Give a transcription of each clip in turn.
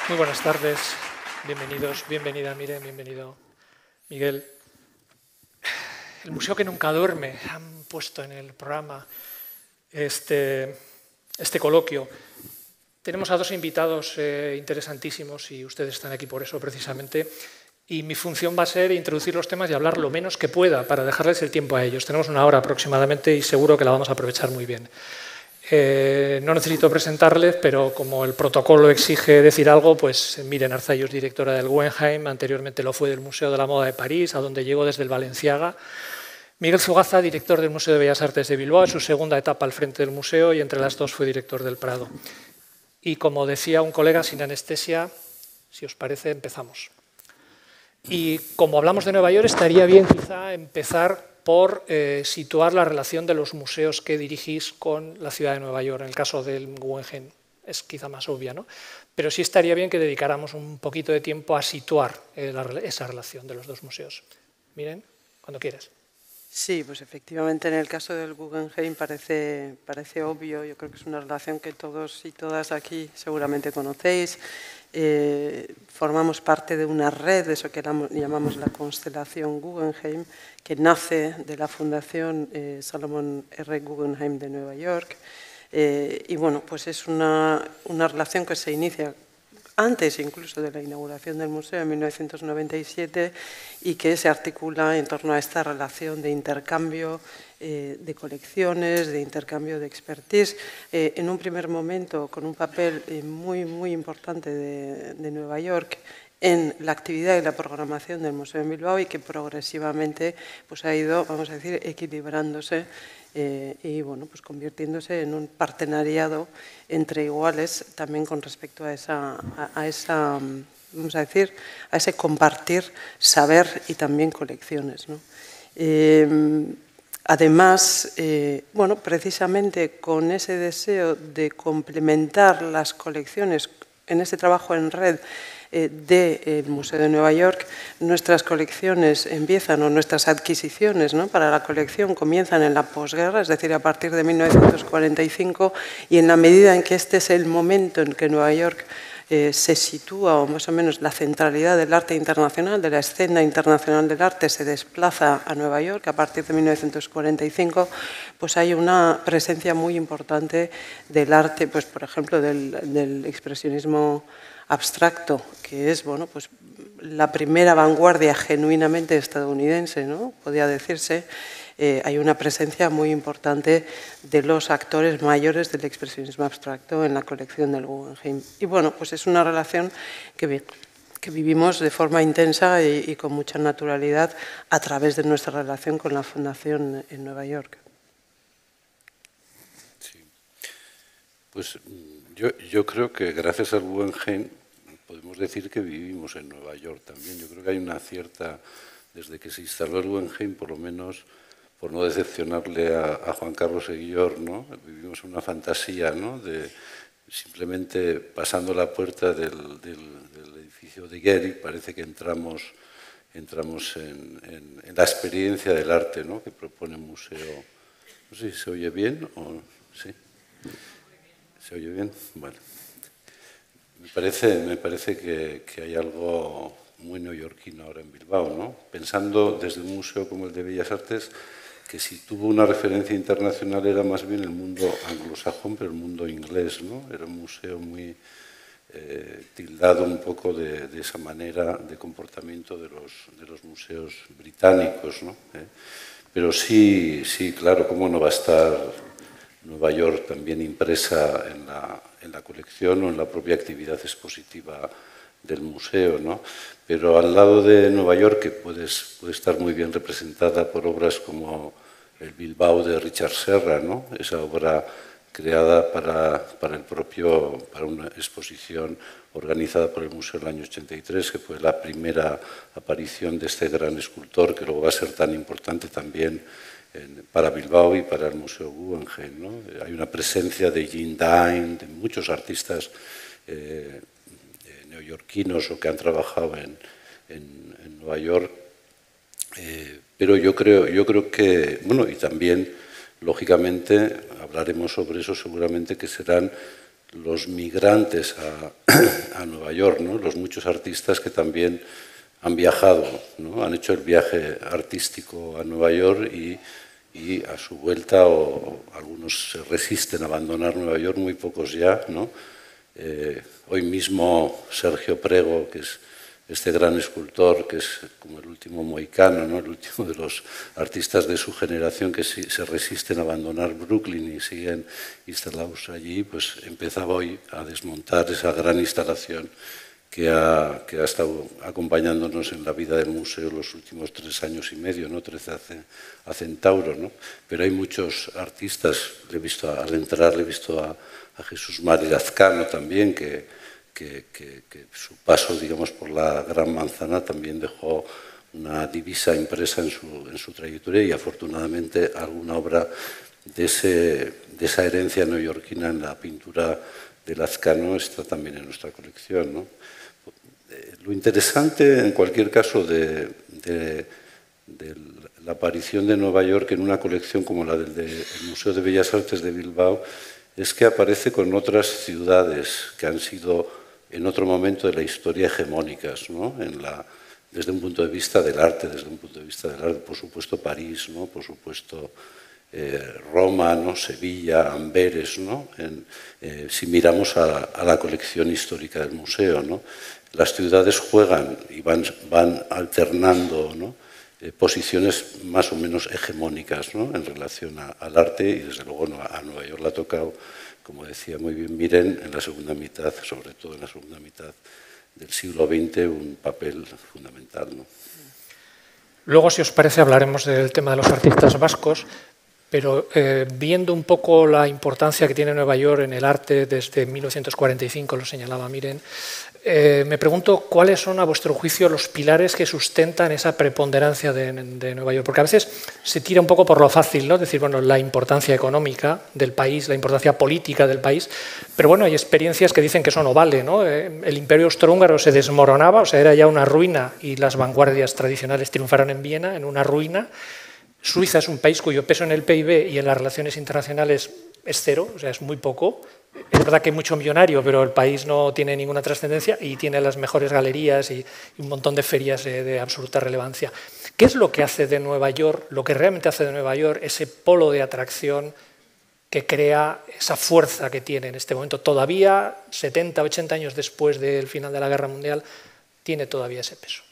Muy buenas tardes, bienvenidos, bienvenida Miren, bienvenido Miguel. El museo que nunca duerme, han puesto en el programa este coloquio. Tenemos a dos invitados interesantísimos y ustedes están aquí por eso precisamente. Y mi función va a ser introducir los temas y hablar lo menos que pueda para dejarles el tiempo a ellos. Tenemos una hora aproximadamente y seguro que la vamos a aprovechar muy bien. No necesito presentarles, pero como el protocolo exige decir algo, pues Miren Arzayus, directora del Guggenheim, anteriormente lo fue del Museo de la Moda de París, a donde llegó desde el Balenciaga. Miguel Zugaza, director del Museo de Bellas Artes de Bilbao, en su segunda etapa al frente del museo y entre las dos fue director del Prado. Y como decía un colega, sin anestesia, si os parece, empezamos. Y como hablamos de Nueva York, estaría bien quizá empezar por situar la relación de los museos que dirigís con la ciudad de Nueva York. En el caso del Guggenheim es quizá más obvia, ¿no? Pero sí estaría bien que dedicáramos un poquito de tiempo a situar esa relación de los dos museos. Miren, cuando quieras. Sí, pues efectivamente en el caso del Guggenheim parece obvio. Yo creo que es una relación que todos y todas aquí seguramente conocéis. Formamos parte de una red, de eso que llamamos la constelación Guggenheim, que nace de la Fundación Salomon R. Guggenheim de Nueva York. Y bueno, pues es una relación que se inicia antes incluso de la inauguración del museo en 1997 y que se articula en torno a esta relación de intercambio de colecciones, de intercambio de expertise, en un primer momento con un papel muy importante de Nueva York en la actividad y la programación del Museo de Bilbao y que progresivamente pues, ha ido, vamos a decir, equilibrándose y bueno, pues convirtiéndose en un partenariado entre iguales también con respecto a esa vamos a decir, a ese compartir saber y también colecciones, ¿no? Además, bueno, precisamente con ese deseo de complementar las colecciones en este trabajo en red del Museo de Nueva York, nuestras colecciones empiezan, o nuestras adquisiciones, ¿no?, para la colección comienzan en la posguerra, es decir, a partir de 1945, y en la medida en que este es el momento en que Nueva York se sitúa, o más o menos la centralidad del arte internacional, de la escena internacional del arte, se desplaza a Nueva York a partir de 1945, pues hay una presencia muy importante del arte, pues por ejemplo, del expresionismo abstracto, que es, bueno, pues la primera vanguardia genuinamente estadounidense, ¿no?, podría decirse. Hay una presencia muy importante de los actores mayores del expresionismo abstracto en la colección del Guggenheim. Y bueno, pues es una relación que vivimos de forma intensa y con mucha naturalidad a través de nuestra relación con la Fundación en Nueva York. Sí. Pues yo creo que gracias al Guggenheim podemos decir que vivimos en Nueva York también. Yo creo que hay una cierta, desde que se instaló el Guggenheim, por lo menos, por no decepcionarle a Juan Carlos Eguillor, ¿no?, vivimos una fantasía, ¿no?, de simplemente pasando la puerta del edificio de Getty, parece que entramos en la experiencia del arte, ¿no?, que propone el museo. No sé si se oye bien o sí. ¿Se oye bien? Bueno. Me parece que hay algo muy neoyorquino ahora en Bilbao, ¿no? Pensando desde un museo como el de Bellas Artes, que si tuvo una referencia internacional era más bien el mundo anglosajón, pero el mundo inglés, ¿no? Era un museo muy tildado un poco de esa manera de comportamiento de los museos británicos, ¿no? Pero sí, claro, cómo no va a estar Nueva York también impresa en la colección o en la propia actividad expositiva del museo, ¿no? Pero al lado de Nueva York, que puede estar muy bien representada por obras como el Bilbao de Richard Serra, ¿no?, esa obra creada para una exposición organizada por el museo en el año 83, que fue la primera aparición de este gran escultor, que luego va a ser tan importante también para Bilbao y para el Museo Guggenheim, ¿no? Hay una presencia de Jean Dine, de muchos artistas neoyorquinos o que han trabajado en Nueva York, pero yo creo que, bueno, y también, lógicamente, hablaremos sobre eso seguramente, que serán los migrantes a Nueva York, ¿no? Los muchos artistas que también han viajado, ¿no? Han hecho el viaje artístico a Nueva York y a su vuelta, o algunos se resisten a abandonar Nueva York, muy pocos ya, ¿no? Hoy mismo Sergio Prego, que es este gran escultor, que es como el último mohicano, ¿no? El último de los artistas de su generación que se resisten a abandonar Brooklyn y siguen instalados allí, pues empezaba hoy a desmontar esa gran instalación que ha estado acompañándonos en la vida del museo los últimos 3 años y medio, ¿no? 13 a Centauro, ¿no? Pero hay muchos artistas, al entrar le he visto a Jesús Mari Lazcano también, que su paso, digamos, por la Gran Manzana también dejó una divisa impresa en su trayectoria, y afortunadamente alguna obra de esa herencia neoyorquina en la pintura de Lazcano está también en nuestra colección, ¿no? Lo interesante, en cualquier caso, de la aparición de Nueva York en una colección como la del Museo de Bellas Artes de Bilbao es que aparece con otras ciudades que han sido en otro momento de la historia hegemónicas, ¿no? Desde un punto de vista del arte, por supuesto París, ¿no? Por supuesto Roma, ¿no? Sevilla, Amberes, ¿no? Si miramos a la colección histórica del museo, ¿no? Las ciudades juegan y van alternando, ¿no? Posiciones más o menos hegemónicas, ¿no? En relación al arte, y desde luego a Nueva York le ha tocado, como decía muy bien Miren, en la segunda mitad, sobre todo en la segunda mitad del siglo XX, un papel fundamental, ¿no? Luego, si os parece, hablaremos del tema de los artistas vascos, pero viendo un poco la importancia que tiene Nueva York en el arte desde 1945, lo señalaba Miren, me pregunto cuáles son, a vuestro juicio, los pilares que sustentan esa preponderancia de Nueva York, porque a veces se tira un poco por lo fácil, ¿no? Es decir, bueno, la importancia económica del país, la importancia política del país, pero bueno, hay experiencias que dicen que eso no vale, ¿no? El Imperio Austrohúngaro se desmoronaba, o sea, era ya una ruina, y las vanguardias tradicionales triunfaron en Viena, en una ruina. Suiza es un país cuyo peso en el PIB y en las relaciones internacionales es cero, o sea, es muy poco. Es verdad que hay mucho millonario, pero el país no tiene ninguna trascendencia y tiene las mejores galerías y un montón de ferias de absoluta relevancia. ¿Qué es lo que hace de Nueva York, lo que realmente hace de Nueva York, ese polo de atracción que crea esa fuerza que tiene en este momento? Todavía, 70, 80 años después del final de la Guerra Mundial, tiene todavía ese peso.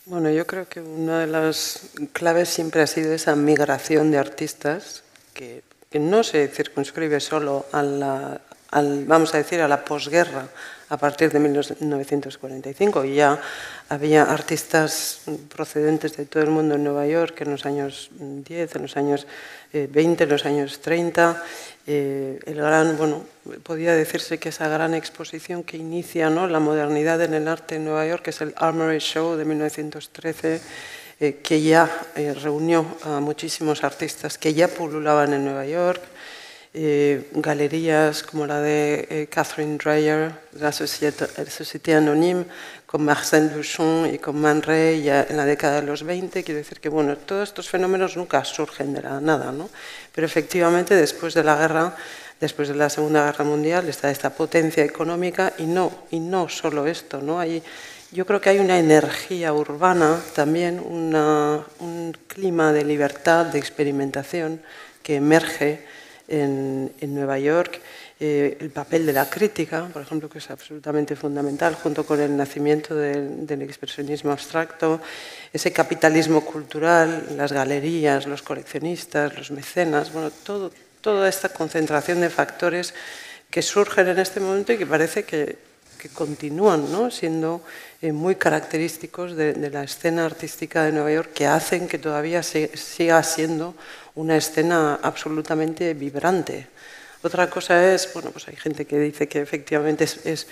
Bueno, yo creo que una de las claves siempre ha sido esa migración de artistas que no se circunscribe solo vamos a decir, a la posguerra a partir de 1945. Y ya había artistas procedentes de todo el mundo en Nueva York en los años 10, en los años 20, en los años 30. Podría decirse que esa gran exposición que inicia, ¿no?, la modernidad en el arte en Nueva York, que es el Armory Show de 1913, que ya reunió a muchísimos artistas que ya pululaban en Nueva York, galerías como la de Catherine Dreyer, la Société Anonyme, con Marcel Duchamp y con Man Ray ya en la década de los 20. Quiero decir que bueno, todos estos fenómenos nunca surgen de la nada, ¿no? Pero efectivamente después de la guerra, después de la Segunda Guerra Mundial, está esta potencia económica y no solo esto, ¿no? Yo creo que hay una energía urbana también, un clima de libertad, de experimentación que emerge en Nueva York. El papel de la crítica, por ejemplo, que es absolutamente fundamental, junto con el nacimiento del expresionismo abstracto, ese capitalismo cultural, las galerías, los coleccionistas, los mecenas, bueno, toda esta concentración de factores que surgen en este momento y que parece que continúan, ¿no?, siendo muy característicos de la escena artística de Nueva York, que hacen que todavía siga siendo una escena absolutamente vibrante. Otra cosa es, bueno, pues hay gente que dice que efectivamente es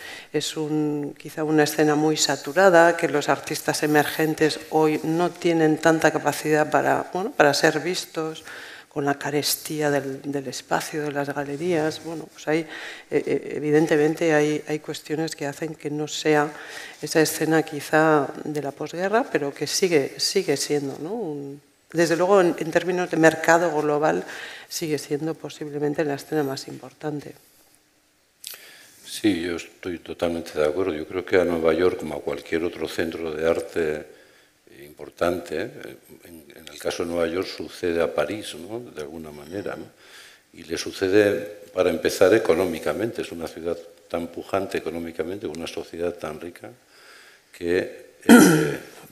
quizá una escena muy saturada, que los artistas emergentes hoy no tienen tanta capacidad para ser vistos, con la carestía del espacio, de las galerías. Bueno, pues evidentemente hay cuestiones que hacen que no sea esa escena quizá de la posguerra, pero que sigue siendo, ¿no? Desde luego, en términos de mercado global, sigue siendo posiblemente la escena más importante. Sí, yo estoy totalmente de acuerdo. Yo creo que a Nueva York, como a cualquier otro centro de arte importante, en el caso de Nueva York sucede a París, ¿no? De alguna manera, ¿no? Y le sucede, para empezar, económicamente. Es una ciudad tan pujante económicamente, con una sociedad tan rica, que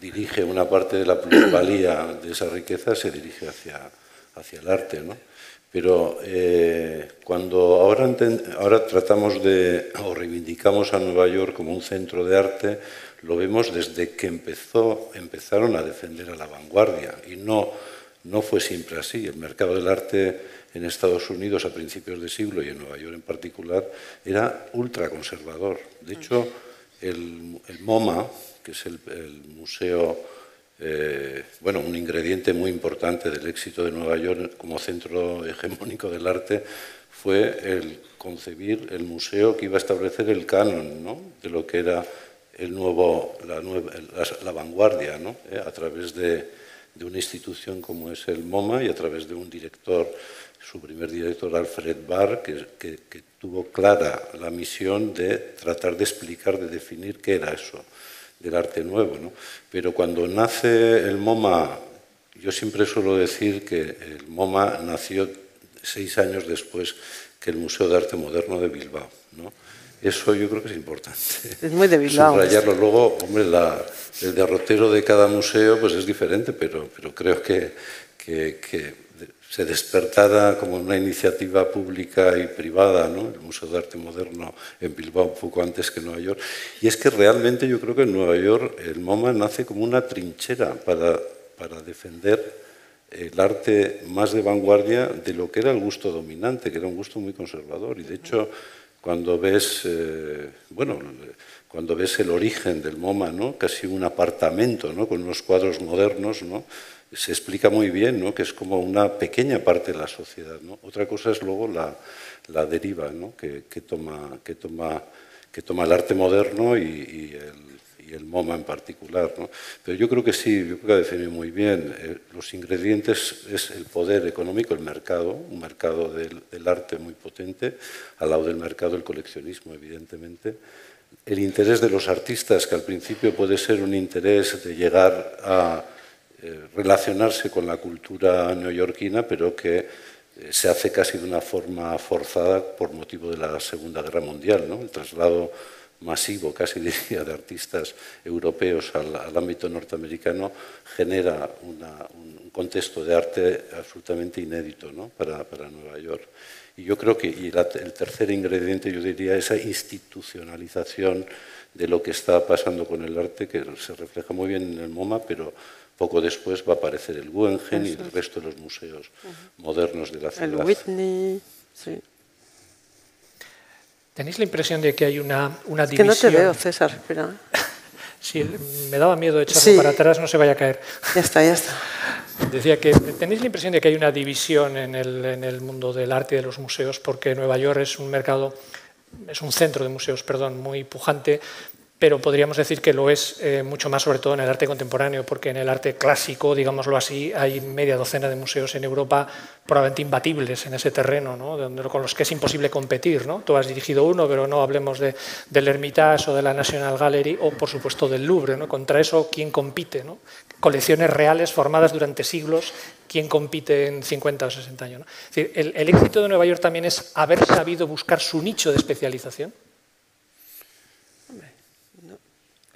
dirige una parte de la plusvalía de esa riqueza, se dirige hacia el arte, ¿no? Pero cuando ahora tratamos de, o reivindicamos a Nueva York como un centro de arte, lo vemos desde que empezaron a defender a la vanguardia. Y no fue siempre así. El mercado del arte en Estados Unidos a principios de siglo y en Nueva York en particular era ultraconservador. De hecho, el MoMA, que es el museo, bueno, un ingrediente muy importante del éxito de Nueva York como centro hegemónico del arte, fue el concebir el museo que iba a establecer el canon, ¿no? De lo que era la vanguardia, ¿no? A través de una institución como es el MoMA y a través de un director, su primer director, Alfred Barr, que tuvo clara la misión de tratar de explicar, de definir qué era eso del arte nuevo, ¿no? Pero cuando nace el MoMA, yo siempre suelo decir que el MoMA nació 6 años después que el Museo de Arte Moderno de Bilbao, ¿no? Eso yo creo que es importante. Es muy de Bilbao. Subrayarlo. Luego, hombre, el derrotero de cada museo pues es diferente, pero creo que se despertara como una iniciativa pública y privada, ¿no? El Museo de Arte Moderno en Bilbao un poco antes que en Nueva York. Y es que realmente yo creo que en Nueva York el MoMA nace como una trinchera para defender el arte más de vanguardia de lo que era el gusto dominante, que era un gusto muy conservador. Y de hecho, cuando ves, cuando ves el origen del MoMA, ¿no? Casi un apartamento, ¿no? Con unos cuadros modernos, ¿no? Se explica muy bien, ¿no? Que es como una pequeña parte de la sociedad, ¿no? Otra cosa es luego la deriva, ¿no? que toma el arte moderno y el MoMA en particular, ¿no? Pero yo creo que sí, yo creo que ha definido muy bien. Los ingredientes es el poder económico, el mercado, un mercado del arte muy potente, al lado del mercado el coleccionismo, evidentemente. El interés de los artistas, que al principio puede ser un interés de llegar a relacionarse con la cultura neoyorquina, pero que se hace casi de una forma forzada por motivo de la Segunda Guerra Mundial, ¿no? El traslado masivo, casi diría, de artistas europeos al ámbito norteamericano genera un contexto de arte absolutamente inédito, ¿no? para Nueva York. Y yo creo que el tercer ingrediente, yo diría, esa institucionalización de lo que está pasando con el arte, que se refleja muy bien en el MoMA, pero poco después va a aparecer el Guggenheim y el resto de los museos modernos de la ciudad. El Whitney, sí. ¿Tenéis la impresión de que hay una división? Es que no te veo, César, espera. Sí, me daba miedo echarlo para atrás, no se vaya a caer. Ya está, ya está. Decía que tenéis la impresión de que hay una división en el mundo del arte y de los museos, porque Nueva York es un centro de museos, perdón, muy pujante, pero podríamos decir que lo es mucho más sobre todo en el arte contemporáneo, porque en el arte clásico, digámoslo así, hay media docena de museos en Europa probablemente imbatibles en ese terreno, ¿no? Con los que es imposible competir, ¿no? Tú has dirigido uno, pero no hablemos del Hermitage o de la National Gallery o, por supuesto, del Louvre, ¿no? Contra eso, ¿quién compite, ¿no? Colecciones reales formadas durante siglos, ¿quién compite en 50 o 60 años, ¿no? Es decir, el éxito de Nueva York también es haber sabido buscar su nicho de especialización.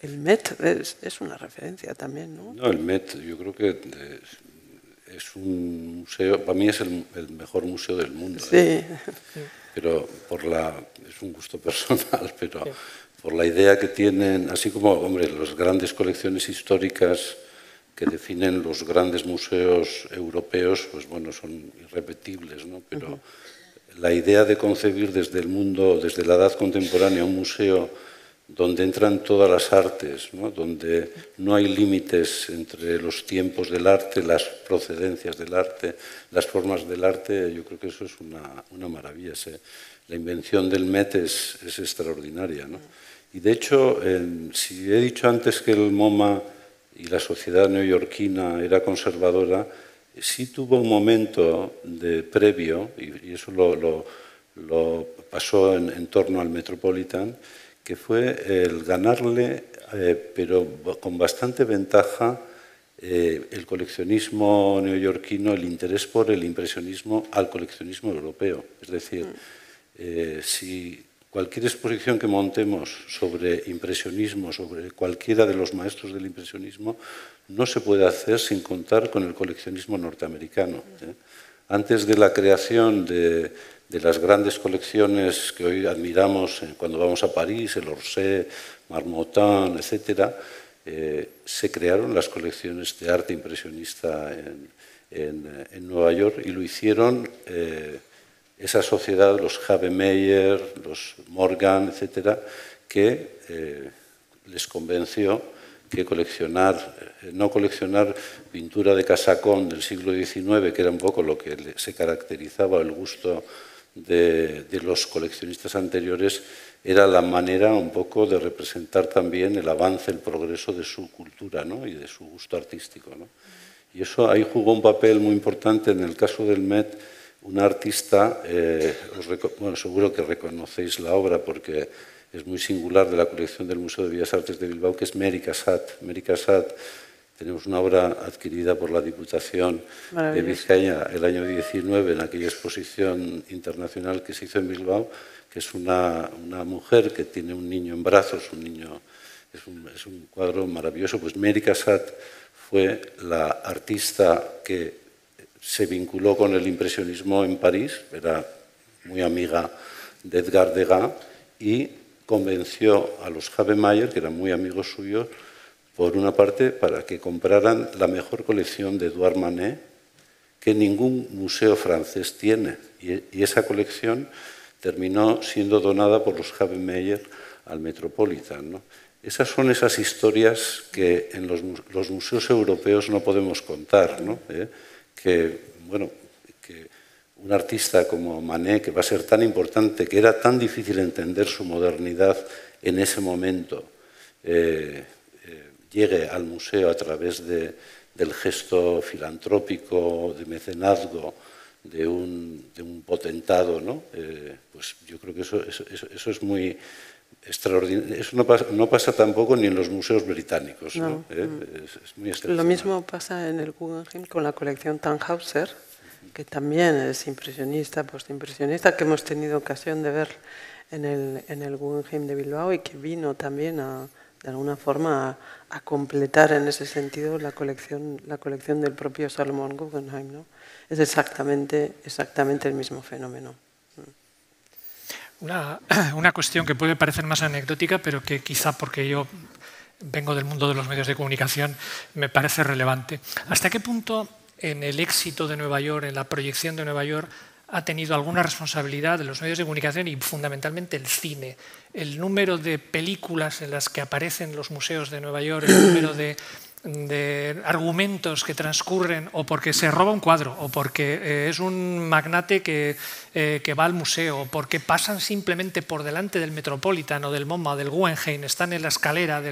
El Met es una referencia también, ¿no? No, el Met yo creo que es un museo, para mí es el mejor museo del mundo. Sí. Pero es un gusto personal, pero sí, por la idea que tienen, así como, hombre, las grandes colecciones históricas que definen los grandes museos europeos, pues bueno, son irrepetibles, ¿no? Pero la idea de concebir desde el mundo, desde la edad contemporánea, un museo donde entran todas las artes, ¿no? Donde no hay límites entre los tiempos del arte, las procedencias del arte, las formas del arte, yo creo que eso es una maravilla. La invención del Met es extraordinaria, ¿no? Y de hecho, si he dicho antes que el MoMA y la sociedad neoyorquina era conservadora, sí tuvo un momento previo, y eso lo pasó en torno al Metropolitan, que fue el ganarle, pero con bastante ventaja, el coleccionismo neoyorquino, el interés por el impresionismo al coleccionismo europeo. Es decir, si cualquier exposición que montemos sobre impresionismo, sobre cualquiera de los maestros del impresionismo, no se puede hacer sin contar con el coleccionismo norteamericano. Antes de la creación de las grandes colecciones que hoy admiramos cuando vamos a París, el Orsay, Marmottan, etc., se crearon las colecciones de arte impresionista en Nueva York y lo hicieron esa sociedad, los Havemeyer, los Morgan, etcétera, que les convenció que no coleccionar pintura de casacón del siglo XIX, que era un poco lo que se caracterizaba el gusto de los coleccionistas anteriores, era la manera un poco de representar también el avance, el progreso de su cultura, ¿no? Y de su gusto artístico, ¿no? Y eso ahí jugó un papel muy importante en el caso del Met, un artista, bueno, seguro que reconocéis la obra porque es muy singular, de la colección del Museo de Bellas Artes de Bilbao, que es Mary Cassatt. Mary Cassatt, tenemos una obra adquirida por la Diputación de Vizcaya el año 19 en aquella exposición internacional que se hizo en Bilbao, que es una mujer que tiene un niño en brazos, es un cuadro maravilloso. Pues Mary Cassatt fue la artista que se vinculó con el impresionismo en París, era muy amiga de Edgar Degas y convenció a los Havemeyer, que eran muy amigos suyos, por una parte, para que compraran la mejor colección de Edouard Manet que ningún museo francés tiene. Y esa colección terminó siendo donada por los Havemeyer al Metropolitan, ¿no? Esas son esas historias que en los museos europeos no podemos contar, ¿no? Que un artista como Manet, que va a ser tan importante, que era tan difícil entender su modernidad en ese momento, llegue al museo a través del gesto filantrópico, de mecenazgo, de un potentado, ¿no? Pues yo creo que eso es muy extraordinario. Eso no pasa tampoco ni en los museos británicos, ¿no? Es muy excepcional. Lo mismo pasa en el Guggenheim con la colección Tannhäuser, que también es impresionista, postimpresionista, que hemos tenido ocasión de ver en el Guggenheim de Bilbao y que vino también de alguna forma a completar en ese sentido la colección del propio Salomon Guggenheim, ¿no? Es exactamente el mismo fenómeno. Una cuestión que puede parecer más anecdótica, pero que quizá porque yo vengo del mundo de los medios de comunicación me parece relevante. ¿Hasta qué punto en el éxito de Nueva York, en la proyección de Nueva York, ha tenido alguna responsabilidad de los medios de comunicación y fundamentalmente el cine? El número de películas en las que aparecen los museos de Nueva York, el número de argumentos que transcurren o porque se roba un cuadro o porque es un magnate que va al museo o porque pasan simplemente por delante del Metropolitan o del MoMA o del Guggenheim, están en la escalera,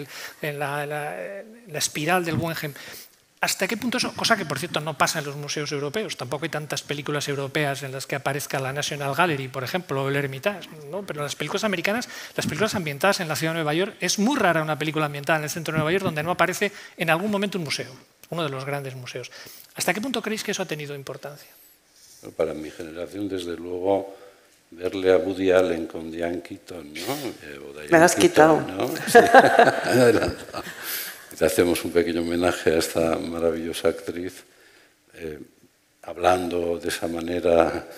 en la espiral del Guggenheim. ¿Hasta qué punto eso? Cosa que, por cierto, no pasa en los museos europeos. Tampoco hay tantas películas europeas en las que aparezca la National Gallery, por ejemplo, o el Hermitage, ¿no? Pero las películas americanas, las películas ambientadas en la ciudad de Nueva York, es muy rara una película ambientada en el centro de Nueva York donde no aparece en algún momento un museo, uno de los grandes museos. ¿Hasta qué punto creéis que eso ha tenido importancia? Para mi generación, desde luego, verle a Woody Allen con Diane Keaton, ¿no? Me has quitado. ¿No? Sí. Le hacemos un pequeño homenaje a esta maravillosa actriz, hablando de esa manera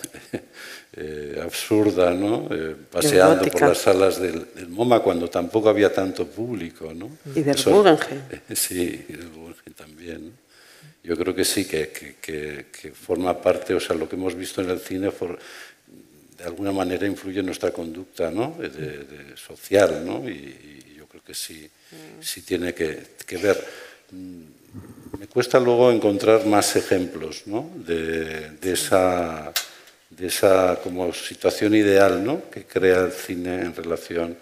absurda, ¿no? Paseando por las salas del MoMA cuando tampoco había tanto público, ¿no? Y del Guggenheim. Sí, y del Guggenheim también, ¿no? Yo creo que sí, que forma parte, o sea, lo que hemos visto en el cine de alguna manera influye en nuestra conducta, ¿no? Social, ¿no? Y yo creo que sí tiene que ver. Me cuesta luego encontrar más ejemplos, ¿no? de esa como situación ideal, ¿no? Que crea el cine en relación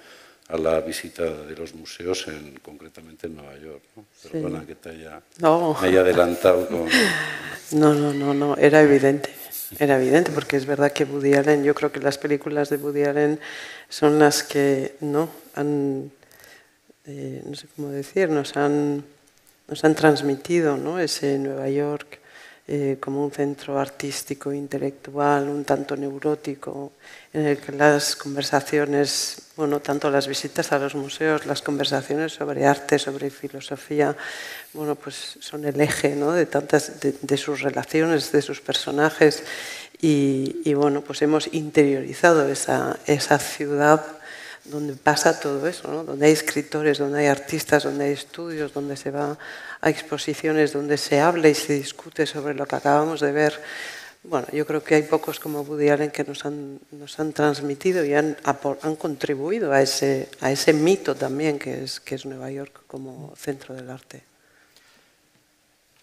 a la visita de los museos, concretamente en Nueva York, ¿no? Perdona que me haya adelantado con... No, era evidente. Era evidente, porque es verdad que Woody Allen, yo creo que las películas de Woody Allen son las que no han, no sé cómo decir, nos han transmitido, ¿no?, ese Nueva York como un centro artístico, intelectual, un tanto neurótico, en el que las conversaciones, bueno, tanto las visitas a los museos, las conversaciones sobre arte, sobre filosofía, bueno, pues son el eje, ¿no?, de sus relaciones, de sus personajes, y bueno, pues hemos interiorizado esa ciudad donde pasa todo eso, ¿no?, donde hay escritores, donde hay artistas, donde hay estudios, donde se va a exposiciones, donde se habla y se discute sobre lo que acabamos de ver. Bueno, yo creo que hay pocos como Woody Allen que nos han transmitido y han contribuido a ese mito también que es Nueva York como centro del arte.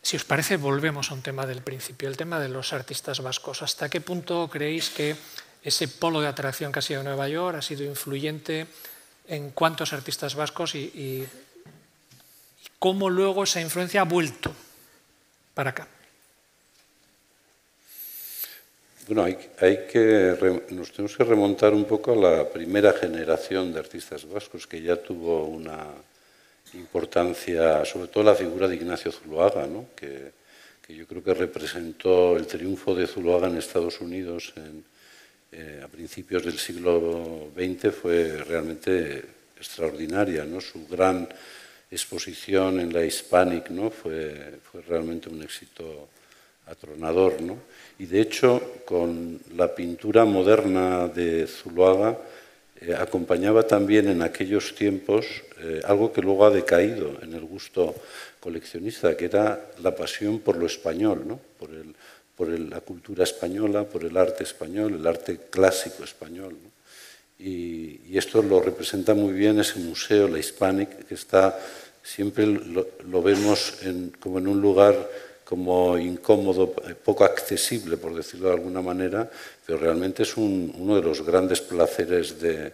Si os parece, volvemos a un tema del principio, el tema de los artistas vascos. ¿Hasta qué punto creéis que ese polo de atracción que ha sido Nueva York ha sido influyente en cuántos artistas vascos y cómo luego esa influencia ha vuelto para acá? Bueno, nos tenemos que remontar un poco a la primera generación de artistas vascos, que ya tuvo una importancia, sobre todo la figura de Ignacio Zuloaga, ¿no?, que yo creo que representó el triunfo de Zuloaga en Estados Unidos a principios del siglo XX, fue realmente extraordinaria, ¿no? Su gran exposición en la Hispanic, ¿no?, fue realmente un éxito atronador, ¿no? Y de hecho, con la pintura moderna de Zuloaga acompañaba también en aquellos tiempos algo que luego ha decaído en el gusto coleccionista, que era la pasión por lo español, ¿no?, por la cultura española, por el arte español, el arte clásico español, ¿no? Y esto lo representa muy bien ese museo, la Hispanic, que está, siempre lo vemos como en un lugar como incómodo, poco accesible, por decirlo de alguna manera, pero realmente es uno de los grandes placeres de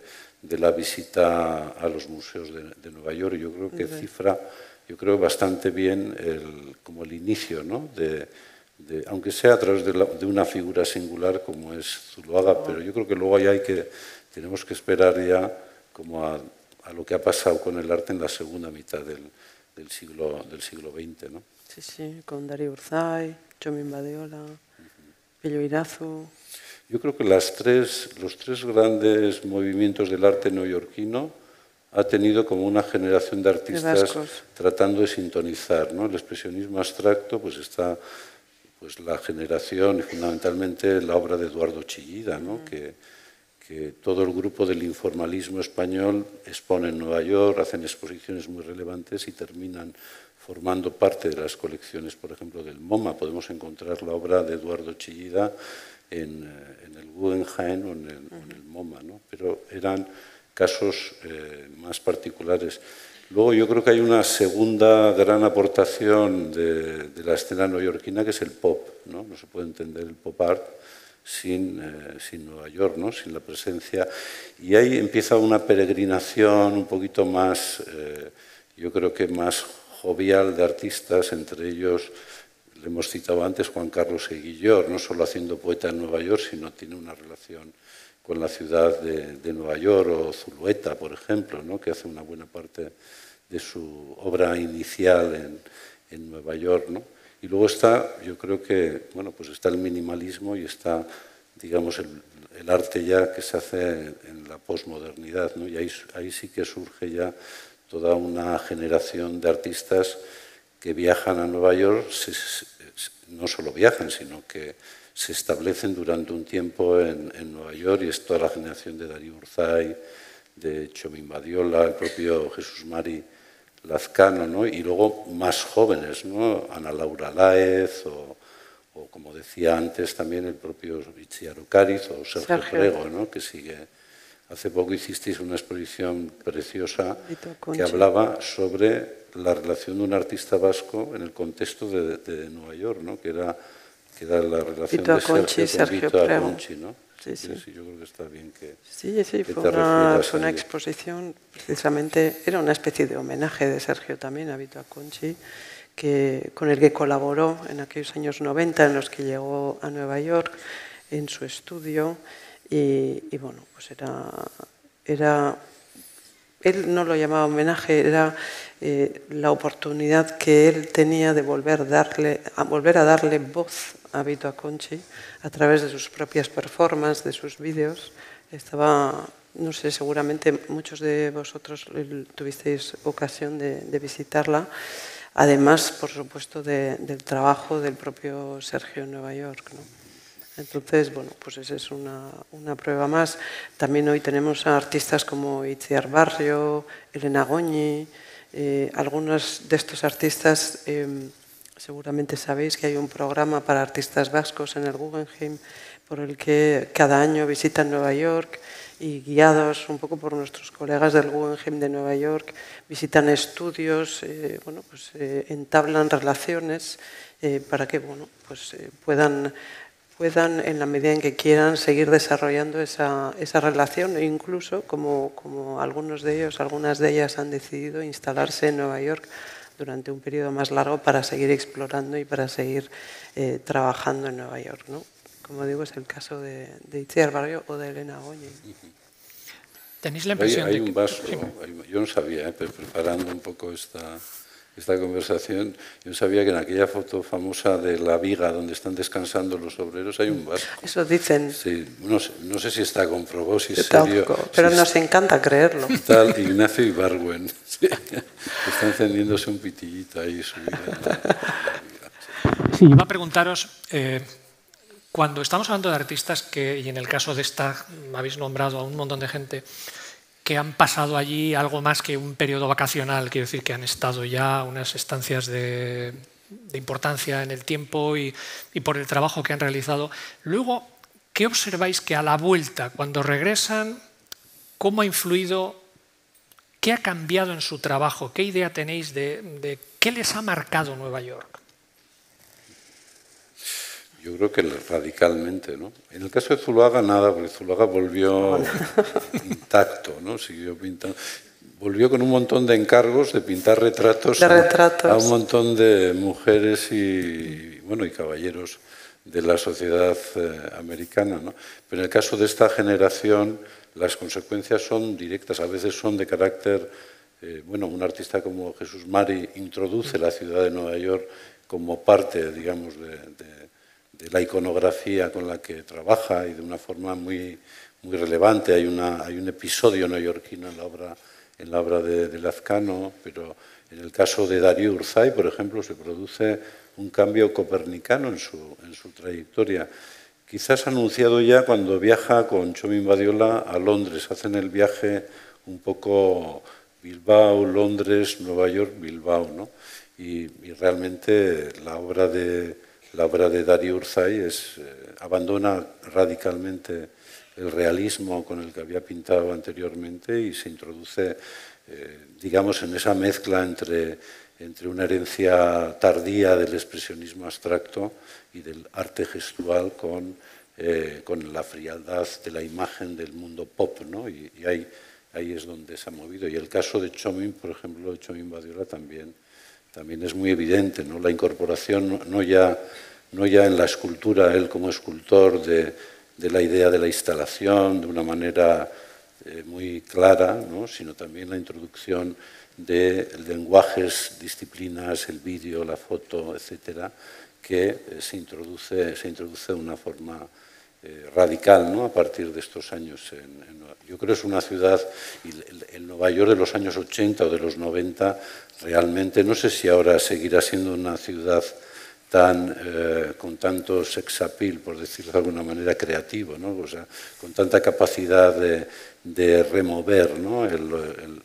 la visita a los museos de Nueva York. Yo creo que cifra, bastante bien como el inicio, ¿no?, aunque sea a través de una figura singular como es Zuloaga, pero yo creo que luego tenemos que esperar ya como a lo que ha pasado con el arte en la segunda mitad del siglo XX, ¿no? Sí, sí, con Darío Urzay, Txomin Badiola, Pello Irazu. Yo creo que los tres grandes movimientos del arte neoyorquino ha tenido como una generación de artistas tratando de sintonizar, ¿no? El expresionismo abstracto, pues está la generación y fundamentalmente la obra de Eduardo Chillida, ¿no?, que todo el grupo del informalismo español expone en Nueva York, hacen exposiciones muy relevantes y terminan formando parte de las colecciones, por ejemplo, del MoMA. Podemos encontrar la obra de Eduardo Chillida en el Guggenheim o en el MoMA, ¿no? Pero eran casos más particulares. Luego yo creo que hay una segunda gran aportación de la escena neoyorquina, que es el pop, ¿no? No se puede entender el pop art sin Nueva York, ¿no?, sin la presencia. Y ahí empieza una peregrinación un poquito más, yo creo que más jovial de artistas, entre ellos, le hemos citado antes, Juan Carlos Eguillor, no solo haciendo poeta en Nueva York, sino tiene una relación con la ciudad de Nueva York, o Zulueta, por ejemplo, ¿no?, que hace una buena parte de su obra inicial en Nueva York, ¿no? Y luego está, yo creo que, bueno, pues está el minimalismo y está, digamos, el arte ya que se hace en la posmodernidad, ¿no? Y ahí sí que surge ya toda una generación de artistas que viajan a Nueva York, no solo viajan, sino que se establecen durante un tiempo en Nueva York, y es toda la generación de Darío Urzay, de Txomin Badiola, el propio Jesús Mari Lazcano, ¿no?, y luego más jóvenes, ¿no?, Ana Laura Láez o como decía antes también el propio Itziar Ocariz o Sergio Prego, ¿no?, que sigue. Hace poco hicisteis una exposición preciosa que hablaba sobre la relación de un artista vasco en el contexto de Nueva York, ¿no?, que era la relación de Sergio con Vito Acconci, ¿no? Sí, sí. Sí, yo creo que está bien que fue una exposición, precisamente, era una especie de homenaje de Sergio también a Vito Acconci, con el que colaboró en aquellos años 90 en los que llegó a Nueva York en su estudio y bueno, pues él no lo llamaba homenaje, era la oportunidad que él tenía de volver a darle voz a Vito Acconci a través de sus propias performances, de sus vídeos. No sé, seguramente muchos de vosotros tuvisteis ocasión de visitarla. Además, por supuesto, del trabajo del propio Sergio en Nueva York, ¿no? Entonces, bueno, pues esa es una prueba más. También hoy tenemos a artistas como Itziar Barrio, Elena Goñi. Algunos de estos artistas, seguramente sabéis que hay un programa para artistas vascos en el Guggenheim por el que cada año visitan Nueva York y guiados un poco por nuestros colegas del Guggenheim de Nueva York, visitan estudios, bueno, pues, entablan relaciones para que bueno, pues, puedan, en la medida en que quieran, seguir desarrollando esa relación e incluso, como algunas de ellas han decidido instalarse en Nueva York durante un periodo más largo para seguir explorando y para seguir trabajando en Nueva York, ¿no? Como digo, es el caso de Itziar Barrio o de Elena Goñi. ¿Tenéis la impresión hay de un que... vaso, yo no sabía, pero preparando un poco esta conversación, yo no sabía que en aquella foto famosa de la viga donde están descansando los obreros hay un vaso. Eso dicen. Sí, no sé si está comprobado, si es serio. Pero nos encanta creerlo. Tal Ignacio Ibargüen. Sí, está encendiéndose un pitillito ahí subiendo. Sí, iba a preguntaros, cuando estamos hablando de artistas y en el caso de esta habéis nombrado a un montón de gente que han pasado allí algo más que un periodo vacacional, quiero decir que han estado ya unas estancias de importancia en el tiempo y por el trabajo que han realizado. Luego, ¿qué observáis que a la vuelta, cuando regresan, cómo ha influido, qué ha cambiado en su trabajo, qué idea tenéis de qué les ha marcado Nueva York? Yo creo que radicalmente, ¿no? En el caso de Zuloaga nada, porque Zuloaga volvió intacto, ¿no? Siguió pintando. Volvió con un montón de encargos de pintar retratos a un montón de mujeres y caballeros de la sociedad americana, ¿no? Pero en el caso de esta generación las consecuencias son directas, a veces son de carácter... un artista como Jesús Mari introduce la ciudad de Nueva York como parte, digamos, de la iconografía con la que trabaja y de una forma muy relevante. Hay un episodio neoyorquino en la obra de Lazcano, pero en el caso de Darío Urzay, por ejemplo, se produce un cambio copernicano en su trayectoria. Quizás anunciado ya cuando viaja con Txomin Badiola a Londres. Hacen el viaje un poco Bilbao, Londres, Nueva York, Bilbao, ¿no? Y realmente la obra de Darío Urzay abandona radicalmente el realismo con el que había pintado anteriormente y se introduce, digamos, en esa mezcla entre una herencia tardía del expresionismo abstracto y del arte gestual con la frialdad de la imagen del mundo pop, ¿no? Y ahí es donde se ha movido. Y el caso de Txomin, por ejemplo, de Txomin Badiola también es muy evidente, ¿no? La incorporación no ya en la escultura, él como escultor, de la idea de la instalación de una manera muy clara, ¿no? Sino también la introducción de lenguajes, disciplinas, el vídeo, la foto, etcétera, que se introduce de una forma radical, ¿no? A partir de estos años. Yo creo que es una ciudad, y el Nueva York de los años 80 o de los 90, realmente, no sé si ahora seguirá siendo una ciudad con tanto sex appeal, por decirlo de alguna manera, creativo, ¿no? O sea, con tanta capacidad de remover, ¿no?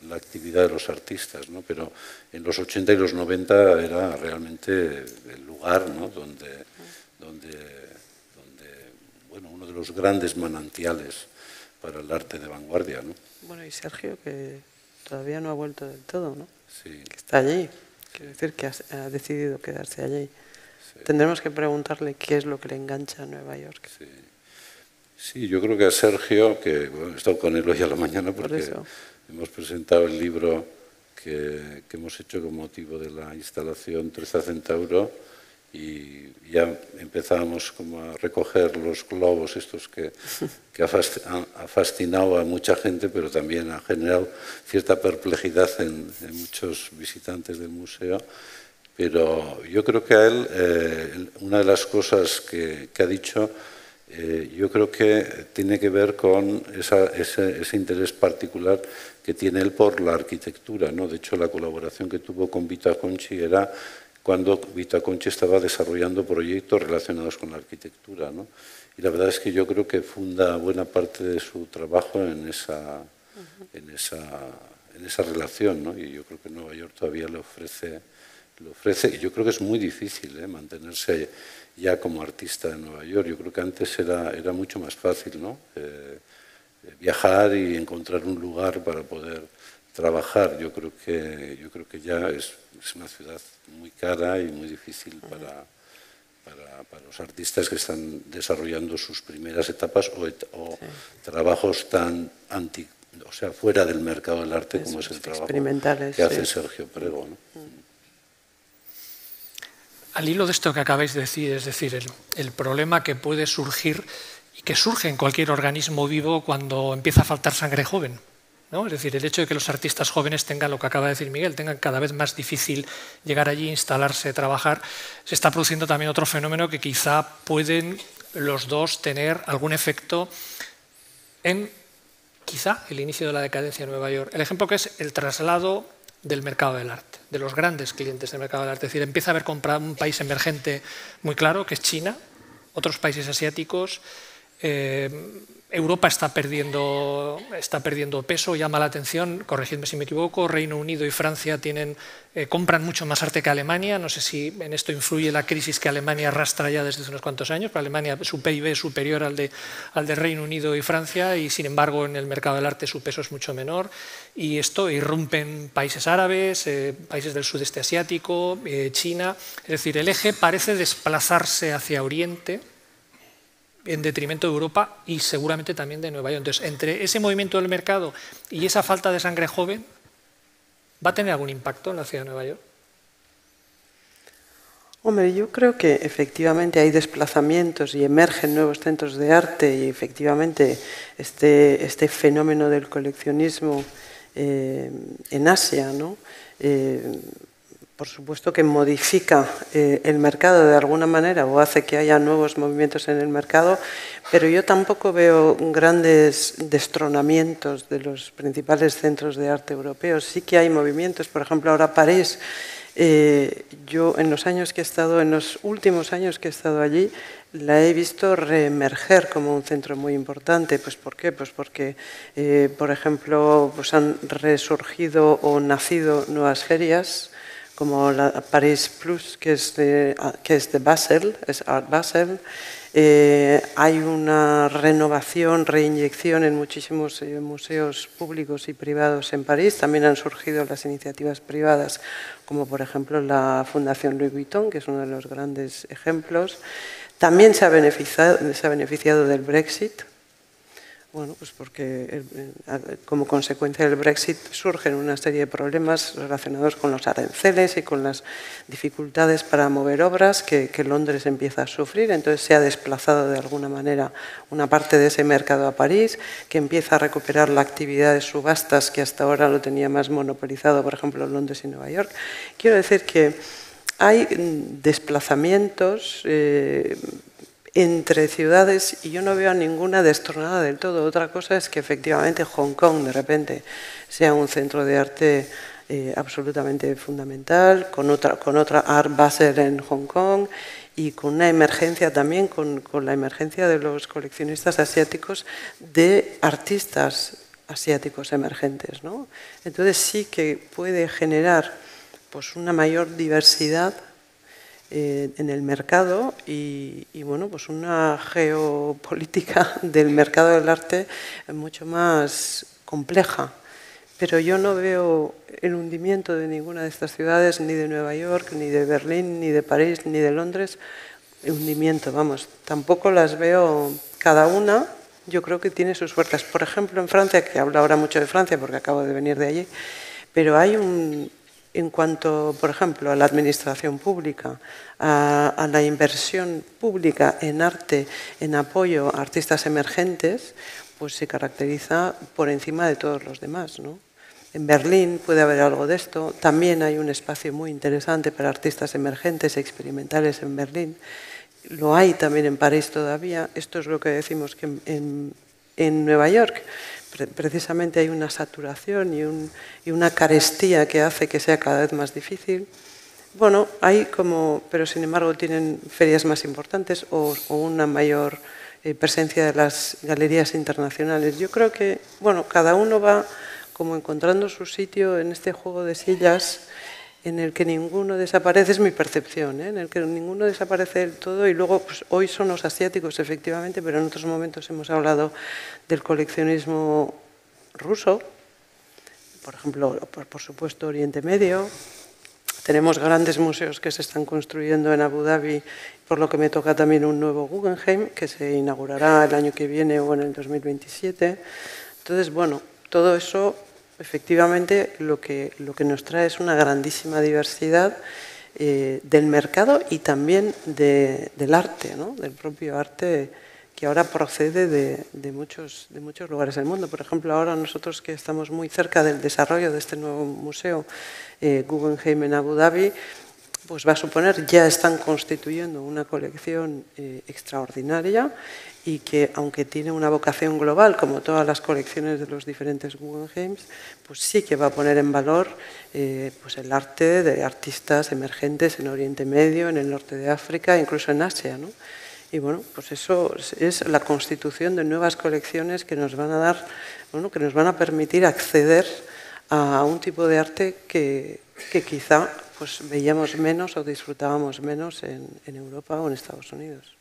la actividad de los artistas, ¿no? Pero en los 80 y los 90 era realmente el lugar, ¿no? donde uno de los grandes manantiales para el arte de vanguardia, ¿no? Bueno, y Sergio, que todavía no ha vuelto del todo, ¿no? Sí. Que está allí, quiero decir que ha decidido quedarse allí. Sí. Tendremos que preguntarle qué es lo que le engancha a Nueva York. Sí, yo creo que a Sergio, que he estado con él hoy a la mañana porque hemos presentado el libro que hemos hecho con motivo de la instalación 13 Centauro, y ya empezábamos como a recoger los globos estos que ha fascinado a mucha gente, pero también ha generado cierta perplejidad en muchos visitantes del museo. Pero yo creo que a él, una de las cosas que ha dicho, yo creo que tiene que ver con ese interés particular que tiene él por la arquitectura, ¿no? De hecho, la colaboración que tuvo con Vito Acconci era cuando Vito Acconci estaba desarrollando proyectos relacionados con la arquitectura, ¿no? Y la verdad es que yo creo que funda buena parte de su trabajo en esa relación, ¿no? Y yo creo que Nueva York todavía le ofrece, y yo creo que es muy difícil mantenerse ya como artista en Nueva York. Yo creo que antes era mucho más fácil, ¿no? Viajar y encontrar un lugar para poder trabajar. Yo creo que ya es una ciudad muy cara y muy difícil para los artistas que están desarrollando sus primeras etapas o trabajos tan fuera del mercado del arte, como es el trabajo que hace Sergio Prego, ¿no? Al hilo de esto que acabáis de decir, es decir, el problema que puede surgir y que surge en cualquier organismo vivo cuando empieza a faltar sangre joven, ¿no? Es decir, el hecho de que los artistas jóvenes tengan, lo que acaba de decir Miguel, tengan cada vez más difícil llegar allí, instalarse, trabajar, se está produciendo también otro fenómeno que quizá pueden los dos tener algún efecto en quizá el inicio de la decadencia de Nueva York. El ejemplo que es el traslado del mercado del arte, de los grandes clientes del mercado del arte. Es decir, empieza a haber comprado un país emergente muy claro, que es China, otros países asiáticos. Europa está perdiendo peso, llama la atención, corregidme si me equivoco, Reino Unido y Francia compran mucho más arte que Alemania. No sé si en esto influye la crisis que Alemania arrastra ya desde hace unos cuantos años, pero Alemania, su PIB es superior al de Reino Unido y Francia, y sin embargo en el mercado del arte su peso es mucho menor, y esto irrumpen países árabes, países del sudeste asiático, China. Es decir, el eje parece desplazarse hacia Oriente en detrimento de Europa y seguramente también de Nueva York. Entonces, entre ese movimiento del mercado y esa falta de sangre joven, ¿va a tener algún impacto en la ciudad de Nueva York? Hombre, yo creo que efectivamente hay desplazamientos y emergen nuevos centros de arte, y efectivamente este fenómeno del coleccionismo en Asia, ¿no? Por supuesto que modifica el mercado de alguna manera o hace que haya nuevos movimientos en el mercado, pero yo tampoco veo grandes destronamientos de los principales centros de arte europeos. Sí que hay movimientos, por ejemplo, ahora París. Yo en los últimos años que he estado allí, la he visto reemerger como un centro muy importante. Pues ¿por qué? Pues porque, por ejemplo, pues han resurgido o nacido nuevas ferias, como la Paris Plus, que es de Basel, es Art Basel. Hay una renovación, reinyección en muchísimos museos públicos y privados en París. También han surgido las iniciativas privadas, como por ejemplo la Fundación Louis Vuitton, que es uno de los grandes ejemplos. También se ha beneficiado del Brexit. Bueno, pues porque como consecuencia del Brexit surgen una serie de problemas relacionados con los aranceles y con las dificultades para mover obras que Londres empieza a sufrir. Entonces se ha desplazado de alguna manera una parte de ese mercado a París, que empieza a recuperar la actividad de subastas que hasta ahora lo tenía más monopolizado, por ejemplo, Londres y Nueva York. Quiero decir que hay desplazamientos entre ciudades y yo no veo a ninguna destronada del todo. Otra cosa es que efectivamente Hong Kong de repente sea un centro de arte absolutamente fundamental, con otra Art Basel en Hong Kong, y con una emergencia también, con la emergencia de los coleccionistas asiáticos, de artistas asiáticos emergentes, ¿no? Entonces sí que puede generar pues una mayor diversidad en el mercado y bueno, pues una geopolítica del mercado del arte mucho más compleja. Pero yo no veo el hundimiento de ninguna de estas ciudades, ni de Nueva York, ni de Berlín, ni de París, ni de Londres. El hundimiento, vamos, tampoco las veo. Cada una, yo creo que tiene sus fuerzas. Por ejemplo, en Francia, que hablo ahora mucho de Francia porque acabo de venir de allí, Pero hay en cuanto, por ejemplo, a la administración pública, a la inversión pública en arte, en apoyo a artistas emergentes, pues se caracteriza por encima de todos los demás, ¿no? En Berlín puede haber algo de esto. También hay un espacio muy interesante para artistas emergentes, experimentales en Berlín. Lo hay también en París todavía. Esto es lo que decimos que en Nueva York precisamente hay una saturación y una carestía que hace que sea cada vez más difícil. Bueno, hay pero sin embargo tienen ferias más importantes o una mayor presencia de las galerías internacionales. Yo creo que, bueno, cada uno va como encontrando su sitio en este juego de sillas en el que ninguno desaparece, es mi percepción, en el que ninguno desaparece del todo, y luego pues, hoy son los asiáticos efectivamente, pero en otros momentos hemos hablado del coleccionismo ruso, por ejemplo, por supuesto Oriente Medio. Tenemos grandes museos que se están construyendo en Abu Dhabi, por lo que me toca también un nuevo Guggenheim que se inaugurará el año que viene o en el 2027. Entonces, bueno, todo eso efectivamente lo que nos trae es una grandísima diversidad del mercado y también del arte, ¿no? Del propio arte que ahora procede de muchos lugares del mundo. Por ejemplo, ahora nosotros que estamos muy cerca del desarrollo de este nuevo museo Guggenheim en Abu Dhabi, pues va a suponer, ya están constituyendo una colección extraordinaria y que, aunque tiene una vocación global, como todas las colecciones de los diferentes Guggenheims, pues sí que va a poner en valor pues el arte de artistas emergentes en Oriente Medio, en el norte de África, incluso en Asia, ¿no? Y bueno, pues eso es la constitución de nuevas colecciones que nos van a dar, bueno, que nos van a permitir acceder a un tipo de arte que quizá pues veíamos menos o disfrutábamos menos en Europa o en Estados Unidos.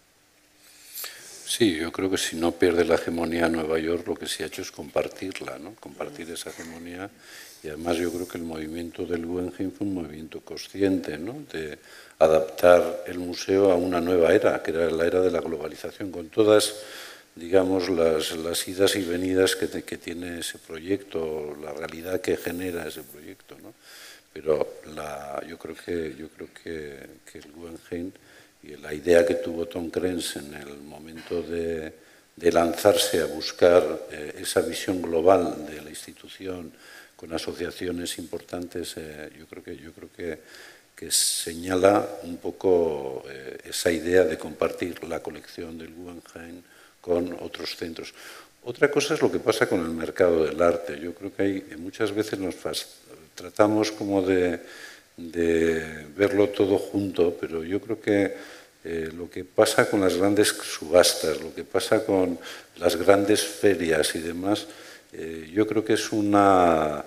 Sí, yo creo que si no pierde la hegemonía Nueva York, lo que se ha hecho es compartirla, ¿no? Compartir esa hegemonía. Y además yo creo que el movimiento del Guggenheim fue un movimiento consciente, ¿no? De adaptar el museo a una nueva era, que era la era de la globalización, con todas, digamos, las idas y venidas que tiene ese proyecto, la realidad que genera ese proyecto, ¿no? Pero yo creo que el Guggenheim y la idea que tuvo Tom Crenz en el momento de lanzarse a buscar esa visión global de la institución con asociaciones importantes, yo creo que señala un poco esa idea de compartir la colección del Guggenheim con otros centros. Otra cosa es lo que pasa con el mercado del arte. Yo creo que muchas veces tratamos como de verlo todo junto, pero yo creo que lo que pasa con las grandes subastas, lo que pasa con las grandes ferias y demás, yo creo que es una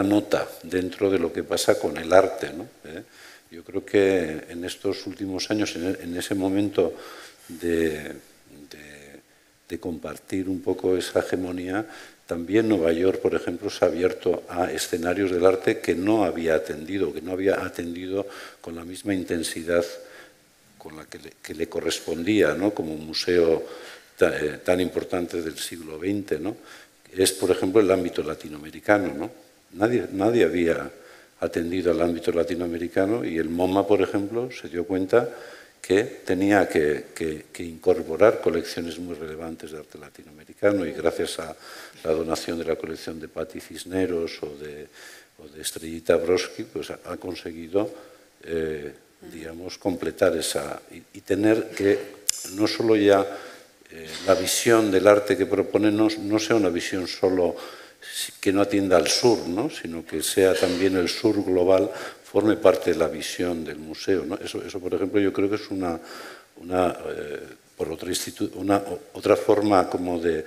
nota dentro de lo que pasa con el arte, ¿no? Yo creo que en estos últimos años, en ese momento de compartir un poco esa hegemonía, también Nueva York, por ejemplo, se ha abierto a escenarios del arte que no había atendido con la misma intensidad con la que le correspondía, ¿no? Como un museo tan importante del siglo XX, ¿no? Es, por ejemplo, el ámbito latinoamericano, ¿no? Nadie había atendido al ámbito latinoamericano y el MoMA, por ejemplo, se dio cuenta que tenía que incorporar colecciones muy relevantes de arte latinoamericano, y gracias a la donación de la colección de Patti Cisneros o de Estrellita Brodsky, pues ha conseguido digamos, completar esa y tener que no solo ya la visión del arte que propone no sea una visión solo que no atienda al sur, ¿no? Sino que sea también el sur global, forme parte de la visión del museo, ¿no? Eso, por ejemplo, yo creo que es otra forma como de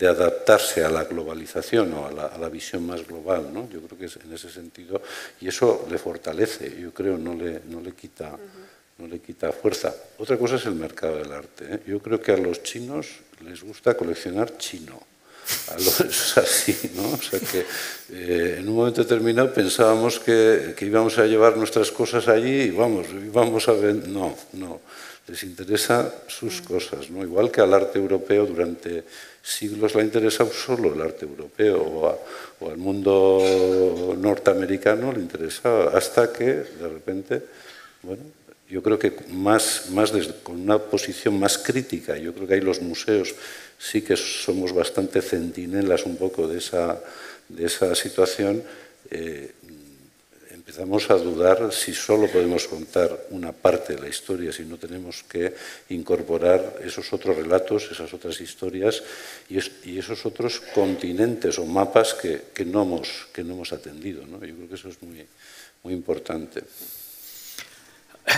adaptarse a la globalización o a la visión más global, ¿no? Yo creo que es en ese sentido, y eso le fortalece, yo creo, no le quita fuerza. Otra cosa es el mercado del arte, ¿eh? Yo creo que a los chinos les gusta coleccionar chino. Es así, ¿no? O sea que en un momento determinado pensábamos que íbamos a llevar nuestras cosas allí y vamos a ver. No. les interesa sus cosas, ¿no? Igual que al arte europeo durante siglos le ha interesado solo el arte europeo, o al mundo norteamericano le interesa, hasta que de repente, bueno, yo creo que con una posición más crítica, yo creo que ahí los museos sí que somos bastante centinelas un poco de esa situación, empezamos a dudar si solo podemos contar una parte de la historia, si no tenemos que incorporar esos otros relatos, esas otras historias y esos otros continentes o mapas que no hemos atendido, ¿no? Yo creo que eso es muy, muy importante.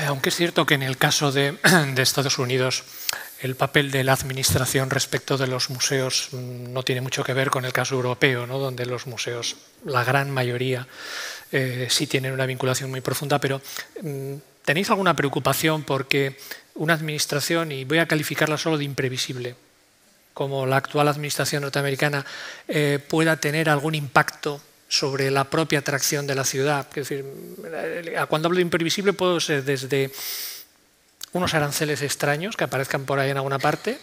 Aunque es cierto que en el caso de Estados Unidos el papel de la administración respecto de los museos no tiene mucho que ver con el caso europeo, ¿no? Donde los museos, la gran mayoría, sí tienen una vinculación muy profunda, pero ¿tenéis alguna preocupación porque una administración, y voy a calificarla solo de imprevisible, como la actual administración norteamericana, pueda tener algún impacto sobre la propia atracción de la ciudad? Es decir, cuando hablo de imprevisible puedo ser desde unos aranceles extraños que aparezcan por ahí en alguna parte,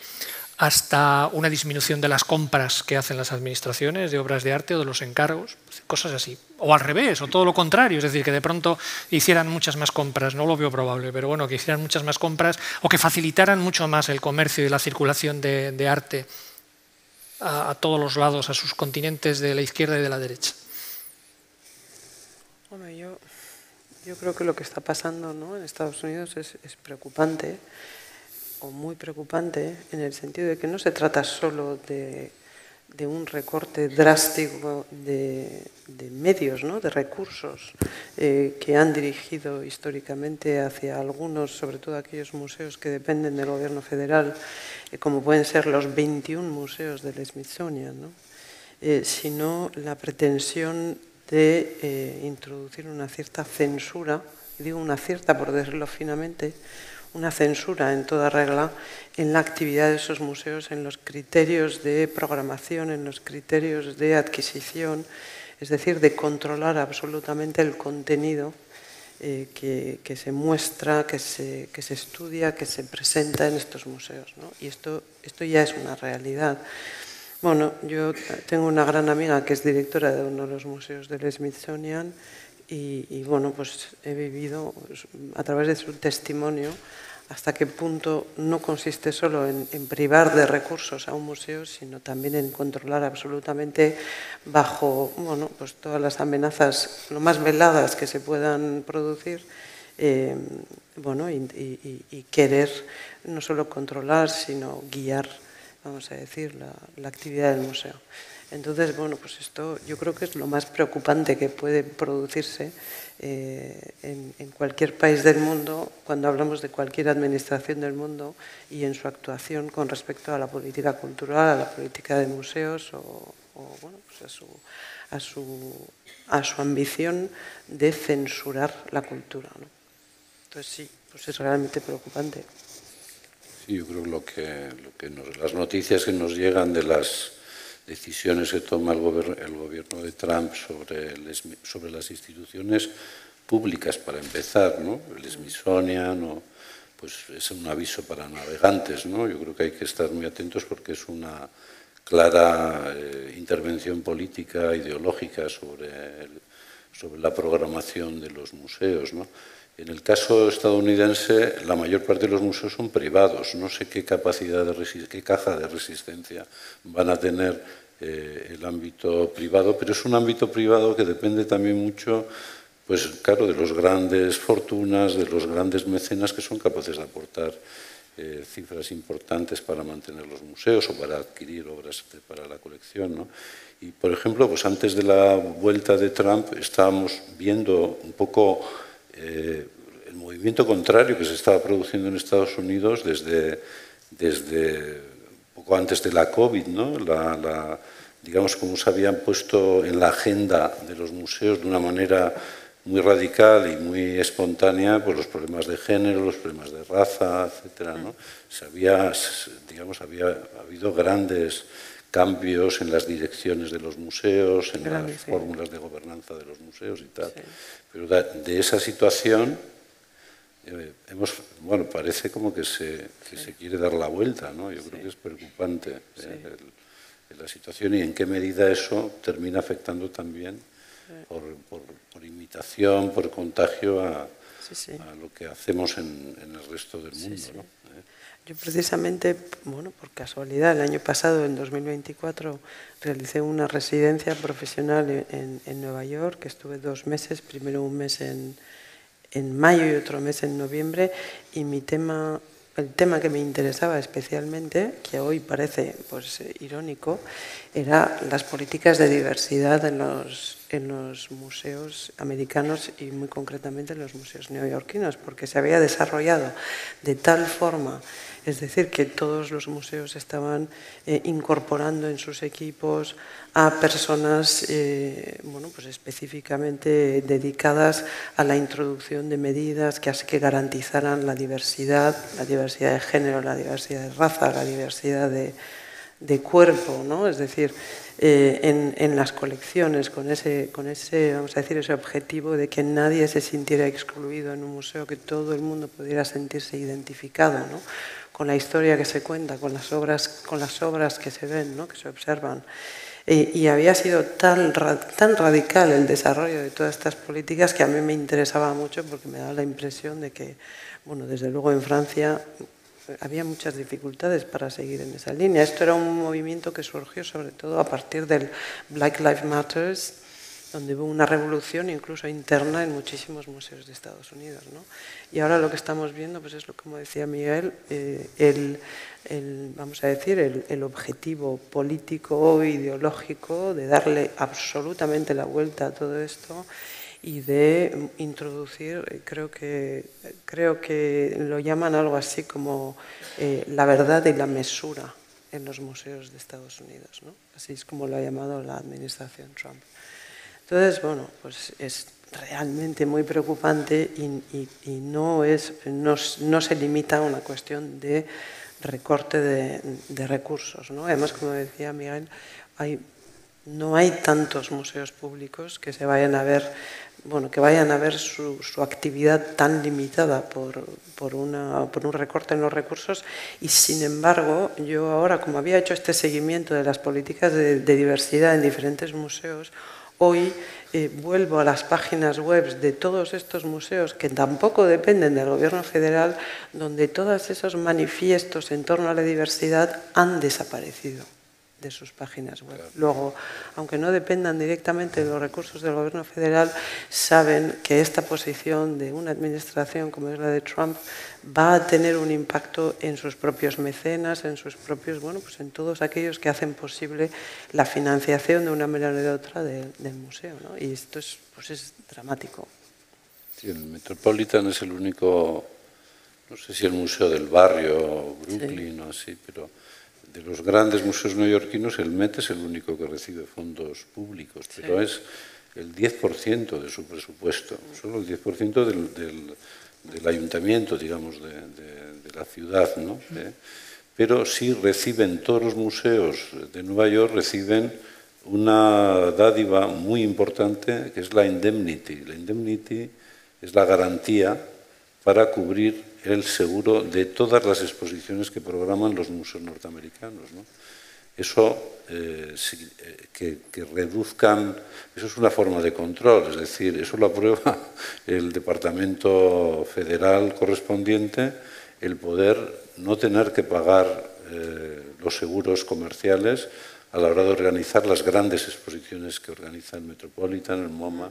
hasta una disminución de las compras que hacen las administraciones de obras de arte o de los encargos, cosas así. O al revés, o todo lo contrario, es decir, que de pronto hicieran muchas más compras, no lo veo probable, pero bueno, que hicieran muchas más compras o que facilitaran mucho más el comercio y la circulación de arte a todos los lados, a sus continentes de la izquierda y de la derecha. Bueno, yo creo que lo que está pasando, ¿no?, en Estados Unidos es preocupante, o muy preocupante, en el sentido de que no se trata solo de un recorte drástico de medios, ¿no?, de recursos que han dirigido históricamente hacia algunos, sobre todo aquellos museos que dependen del gobierno federal, como pueden ser los 21 museos del Smithsonian, ¿no?, sino la pretensión de introducir una cierta censura, y digo una cierta por decirlo finamente, una censura en toda regla en la actividad de esos museos, en los criterios de programación, en los criterios de adquisición, es decir, de controlar absolutamente el contenido que se muestra, que se estudia, que se presenta en estos museos, ¿no? Y esto ya es una realidad. Bueno, yo tengo una gran amiga que es directora de uno de los museos del Smithsonian y bueno, pues he vivido a través de su testimonio hasta qué punto no consiste solo en privar de recursos a un museo, sino también en controlar absolutamente bajo, bueno, pues todas las amenazas lo más veladas que se puedan producir, bueno, y querer no solo controlar, sino guiar, vamos a decir, la actividad del museo. Entonces, bueno, pues esto yo creo que es lo más preocupante que puede producirse en cualquier país del mundo, cuando hablamos de cualquier administración del mundo y en su actuación con respecto a la política cultural, a la política de museos o bueno, pues a su ambición de censurar la cultura, ¿no? Entonces sí, pues es realmente preocupante. Sí, yo creo que las noticias que nos llegan de las decisiones que toma el gobierno de Trump sobre las instituciones públicas, para empezar, ¿no? El Smithsonian, pues es un aviso para navegantes, ¿no? Yo creo que hay que estar muy atentos porque es una clara intervención política, ideológica sobre la programación de los museos, ¿no? En el caso estadounidense, la mayor parte de los museos son privados. No sé qué qué caja de resistencia van a tener el ámbito privado, pero es un ámbito privado que depende también mucho, pues claro, de los grandes fortunas, de los grandes mecenas que son capaces de aportar cifras importantes para mantener los museos o para adquirir obras para la colección, ¿no? Y, por ejemplo, pues antes de la vuelta de Trump estábamos viendo un poco el movimiento contrario que se estaba produciendo en Estados Unidos desde poco antes de la COVID, ¿no? Digamos, como se habían puesto en la agenda de los museos de una manera muy radical y muy espontánea, pues los problemas de género, los problemas de raza, etcétera, ¿no? Había habido grandes cambios en las direcciones de los museos, en las fórmulas de gobernanza de los museos y tal. Sí. Pero de esa situación bueno, parece como que se quiere dar la vuelta, ¿no? Yo creo que es preocupante la situación y en qué medida eso termina afectando también por imitación, por contagio a lo que hacemos en el resto del mundo, ¿no? Yo precisamente, bueno, por casualidad, el año pasado, en 2024, realicé una residencia profesional en Nueva York, que estuve 2 meses, primero un mes en mayo y otro mes en noviembre, y el tema que me interesaba especialmente, que hoy parece pues irónico, era las políticas de diversidad en los museos americanos y muy concretamente en los museos neoyorquinos, porque se había desarrollado de tal forma, es decir, que todos los museos estaban incorporando en sus equipos a personas bueno, pues específicamente dedicadas a la introducción de medidas que garantizaran la diversidad de género, la diversidad de raza, la diversidad de cuerpo, ¿no? Es decir, en las colecciones con ese, vamos a decir, ese objetivo de que nadie se sintiera excluido en un museo, que todo el mundo pudiera sentirse identificado, ¿no? Con la historia que se cuenta, con las obras que se ven, ¿no? Que se observan. Y había sido tan radical el desarrollo de todas estas políticas que a mí me interesaba mucho, porque me da la impresión de que, bueno, desde luego en Francia había muchas dificultades para seguir en esa línea. Esto era un movimiento que surgió sobre todo a partir del Black Lives Matter, donde hubo una revolución incluso interna en muchísimos museos de Estados Unidos, ¿no? Y ahora lo que estamos viendo pues es lo como decía Miguel, vamos a decir, el objetivo político o ideológico de darle absolutamente la vuelta a todo esto y de introducir, creo que lo llaman algo así como la verdad y la mesura en los museos de Estados Unidos, ¿no? Así es como lo ha llamado la administración Trump. Entonces, bueno, pues es realmente muy preocupante y no se limita a una cuestión de recorte de recursos, ¿no? Además, como decía Miguel, no hay tantos museos públicos que vayan a ver su actividad tan limitada por un recorte en los recursos, y sin embargo yo ahora, como había hecho este seguimiento de las políticas de diversidad en diferentes museos, hoy vuelvo a las páginas web de todos estos museos que tampoco dependen del gobierno federal, donde todos esos manifiestos en torno a la diversidad han desaparecido de sus páginas web. Luego, aunque no dependan directamente de los recursos del gobierno federal, saben que esta posición de una administración como es la de Trump va a tener un impacto en sus propios mecenas, en sus propios, bueno, pues en todos aquellos que hacen posible la financiación de una manera o de otra del museo, ¿no? Y esto es dramático. Sí, el Metropolitan es el único, no sé si el museo del barrio, Brooklyn o así, pero de los grandes museos neoyorquinos, el Met es el único que recibe fondos públicos, pero es el 10% de su presupuesto, solo el 10% del ayuntamiento, digamos, de la ciudad, ¿no? Pero sí reciben, todos los museos de Nueva York reciben una dádiva muy importante, que es la indemnity. La indemnity es la garantía para cubrir el seguro de todas las exposiciones que programan los museos norteamericanos, ¿no? Eso, que reduzcan, eso es una forma de control, es decir, eso lo aprueba el Departamento Federal correspondiente, el poder no tener que pagar los seguros comerciales a la hora de organizar las grandes exposiciones que organiza el Metropolitan, el MoMA,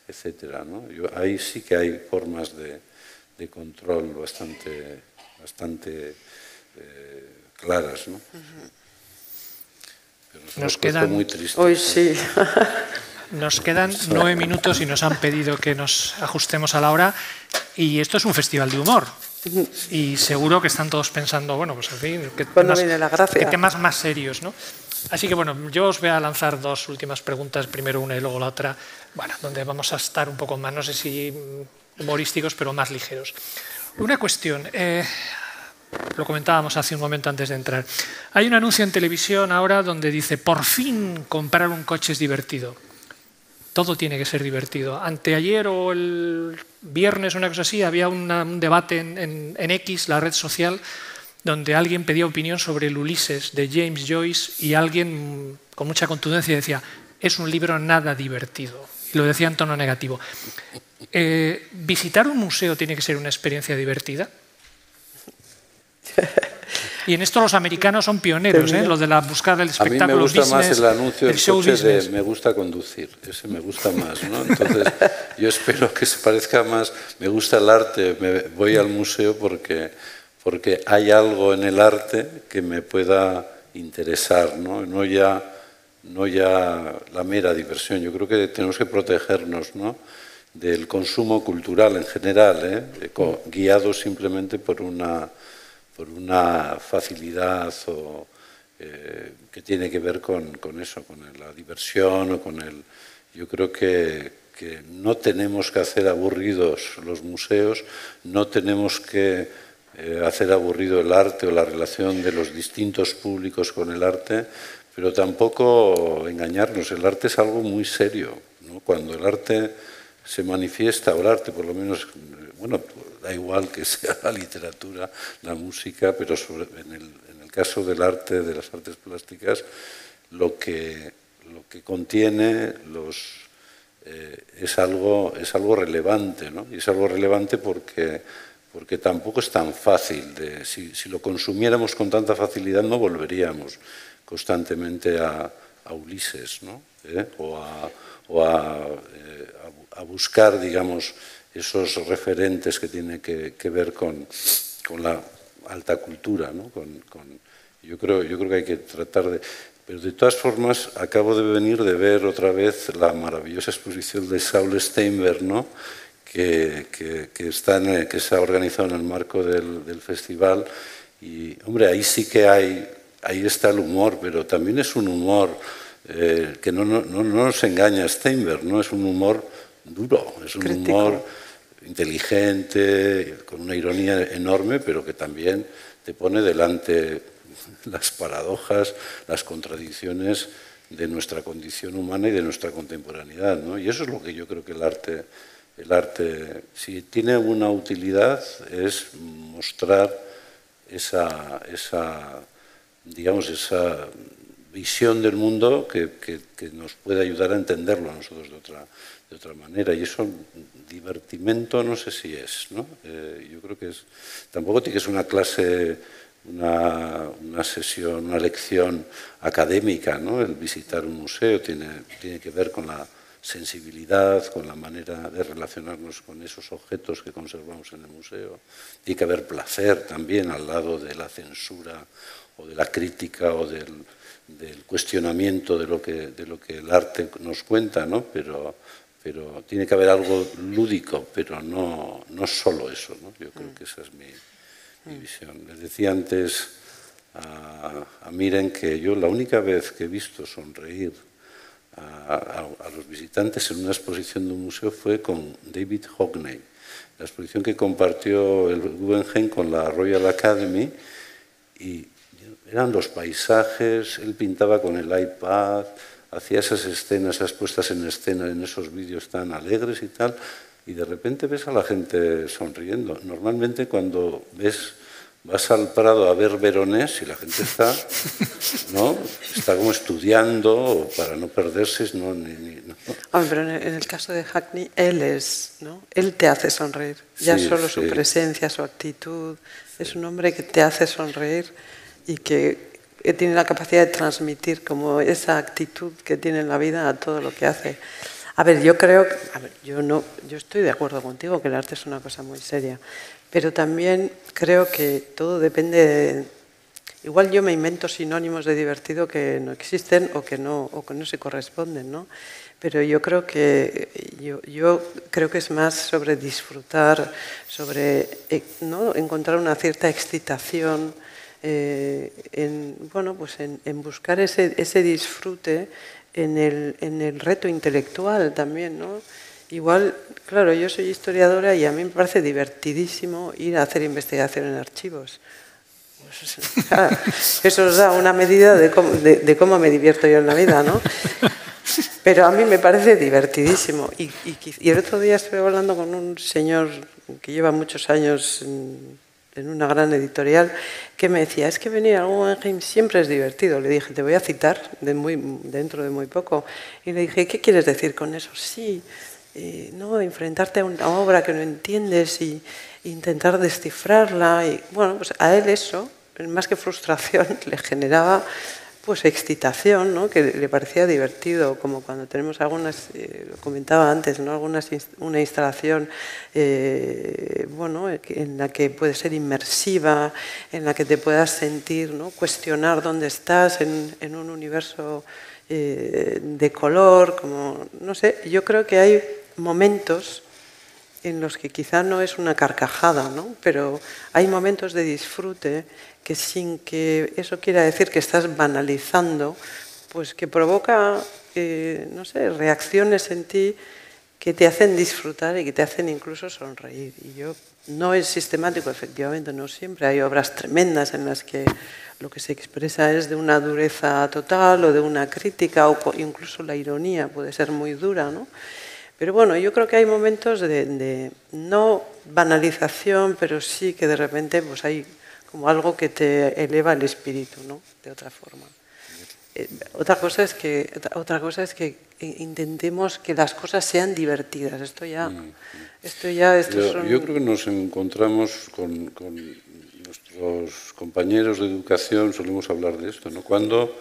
etcétera, ¿no? Ahí sí que hay formas de control bastante claras, ¿no? Pero nos quedan muy tristes. Hoy sí. Nos quedan 9 minutos y nos han pedido que nos ajustemos a la hora, y esto es un festival de humor. Y seguro que están todos pensando, bueno, pues en fin, ¿qué temas más serios, ¿no? Así que bueno, yo os voy a lanzar 2 últimas preguntas, primero una y luego la otra, bueno, donde vamos a estar un poco más, no sé si humorísticos, pero más ligeros. Una cuestión, lo comentábamos hace un momento antes de entrar. Hay un anuncio en televisión ahora donde dice, por fin comprar un coche es divertido. Todo tiene que ser divertido. Anteayer o el viernes, una cosa así, había un debate en X, la red social, donde alguien pedía opinión sobre el Ulises de James Joyce y alguien con mucha contundencia decía, es un libro nada divertido. Y lo decía en tono negativo. ¿Visitar un museo tiene que ser una experiencia divertida? Y en esto los americanos son pioneros, lo de la búsqueda del espectáculo. A mí me gusta business, más el anuncio del show coche business. de me gusta conducir, ese me gusta más, ¿no? Entonces yo espero que se parezca más, me gusta el arte, voy al museo porque hay algo en el arte que me pueda interesar, no ya la mera diversión. Yo creo que tenemos que protegernos, ¿no?, del consumo cultural en general, guiados simplemente por una facilidad que tiene que ver con eso, con la diversión o con el... Yo creo que no tenemos que hacer aburridos los museos, no tenemos que hacer aburrido el arte o la relación de los distintos públicos con el arte, pero tampoco engañarnos. El arte es algo muy serio, ¿no? Cuando el arte se manifiesta, o el arte por lo menos, bueno, da igual que sea la literatura, la música, pero en el caso del arte, de las artes plásticas, lo que contiene es algo relevante, ¿no? Y es algo relevante porque tampoco es tan fácil. Si lo consumiéramos con tanta facilidad no volveríamos constantemente a Ulises, ¿no? O a buscar, digamos, esos referentes que tienen que ver con la alta cultura, ¿no? Yo creo que hay que tratar de... Pero de todas formas, acabo de venir de ver otra vez la maravillosa exposición de Saul Steinberg, ¿no?, que se ha organizado en el marco del festival. Y, hombre, ahí sí que ahí está el humor, pero también es un humor que no nos engaña Steinberg, ¿no? Es un humor duro, es un crítico, humor inteligente, con una ironía enorme, pero que también te pone delante las paradojas, las contradicciones de nuestra condición humana y de nuestra contemporaneidad, ¿no? Y eso es lo que yo creo que el arte, si tiene una utilidad, es mostrar esa visión del mundo que nos puede ayudar a entenderlo a nosotros de otra manera. Y eso, divertimento, no sé si es, ¿no? Yo creo que tampoco tiene que ser una clase, una sesión, una lección académica, ¿no? El visitar un museo tiene que ver con la sensibilidad, con la manera de relacionarnos con esos objetos que conservamos en el museo. Tiene que haber placer también al lado de la censura o de la crítica o del cuestionamiento de lo que el arte nos cuenta, ¿no? Pero tiene que haber algo lúdico, pero no solo eso, ¿no? Yo creo que esa es mi visión. Les decía antes a Miren que yo la única vez que he visto sonreír a los visitantes en una exposición de un museo fue con David Hockney, la exposición que compartió el Guggenheim con la Royal Academy, y eran los paisajes, él pintaba con el iPad, hacía esas escenas, esas puestas en escena en esos vídeos tan alegres y tal, y de repente ves a la gente sonriendo. Normalmente cuando vas al Prado a ver Veronés y la gente está, ¿no?, está como estudiando para no perderse. No. Pero en el caso de Hackney, ¿no? Él te hace sonreír. Ya Sí, solo su sí. presencia, su actitud. Es un hombre que te hace sonreír y que tiene la capacidad de transmitir como esa actitud que tiene en la vida a todo lo que hace. A ver, yo estoy de acuerdo contigo que el arte es una cosa muy seria, pero también creo que todo depende igual yo me invento sinónimos de divertido que no existen o que no se corresponden, ¿no? Pero yo creo que es más sobre disfrutar, sobre, ¿no?, encontrar una cierta excitación en buscar ese disfrute en el reto intelectual también, ¿no? Igual, claro, yo soy historiadora y a mí me parece divertidísimo ir a hacer investigación en archivos. Eso os da una medida de cómo me divierto yo en la vida, ¿no? Pero a mí me parece divertidísimo. Y el otro día estuve hablando con un señor que lleva muchos años en una gran editorial, que me decía, es que venir al Guggenheim siempre es divertido. Le dije, te voy a citar dentro de muy poco. Y le dije, ¿qué quieres decir con eso? Sí, no, enfrentarte a una obra que no entiendes y intentar descifrarla. Y bueno, pues a él eso, más que frustración, le generaba pues excitación, ¿no? Que le parecía divertido, como cuando tenemos algunas, lo comentaba antes, ¿no? Una instalación bueno, en la que puede ser inmersiva, en la que te puedas sentir, ¿no? Cuestionar dónde estás en un universo de color, como, no sé, yo creo que hay momentos en los que quizá no es una carcajada, ¿no? Pero hay momentos de disfrute que sin que eso quiera decir que estás banalizando, pues que provoca, no sé, reacciones en ti que te hacen disfrutar y que te hacen incluso sonreír. Y yo, no es sistemático, efectivamente, no siempre. Hay obras tremendas en las que lo que se expresa es de una dureza total o de una crítica, o incluso la ironía puede ser muy dura, ¿no? Pero bueno, yo creo que hay momentos de no banalización, pero sí que de repente pues hay como algo que te eleva el espíritu, ¿no? De otra forma. Otra cosa es que intentemos que las cosas sean divertidas. Yo creo que nos encontramos con nuestros compañeros de educación, solemos hablar de esto, ¿no? ¿Cuándo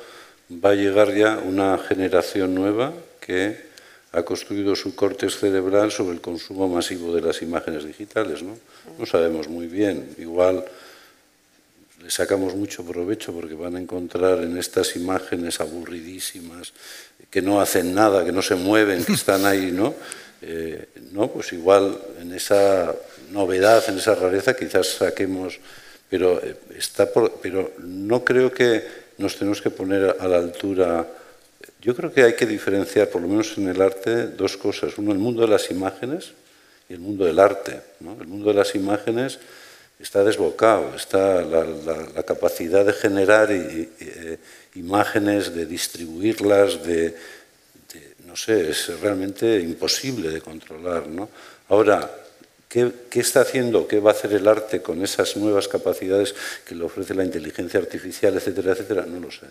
va a llegar ya una generación nueva que ha construido su córtex cerebral sobre el consumo masivo de las imágenes digitales, ¿no? No sabemos muy bien, igual le sacamos mucho provecho porque van a encontrar en estas imágenes aburridísimas, que no hacen nada, que no se mueven, que están ahí, ¿no? No, pues igual en esa novedad, en esa rareza quizás saquemos, pero no creo que nos tenemos que poner a la altura. Yo creo que hay que diferenciar, por lo menos en el arte, dos cosas. Uno, el mundo de las imágenes y el mundo del arte, ¿no? El mundo de las imágenes está desbocado, está la capacidad de generar imágenes, de distribuirlas, no sé, es realmente imposible de controlar, ¿no? Ahora, ¿qué está haciendo, qué va a hacer el arte con esas nuevas capacidades que le ofrece la inteligencia artificial, etcétera, etcétera? No lo sé.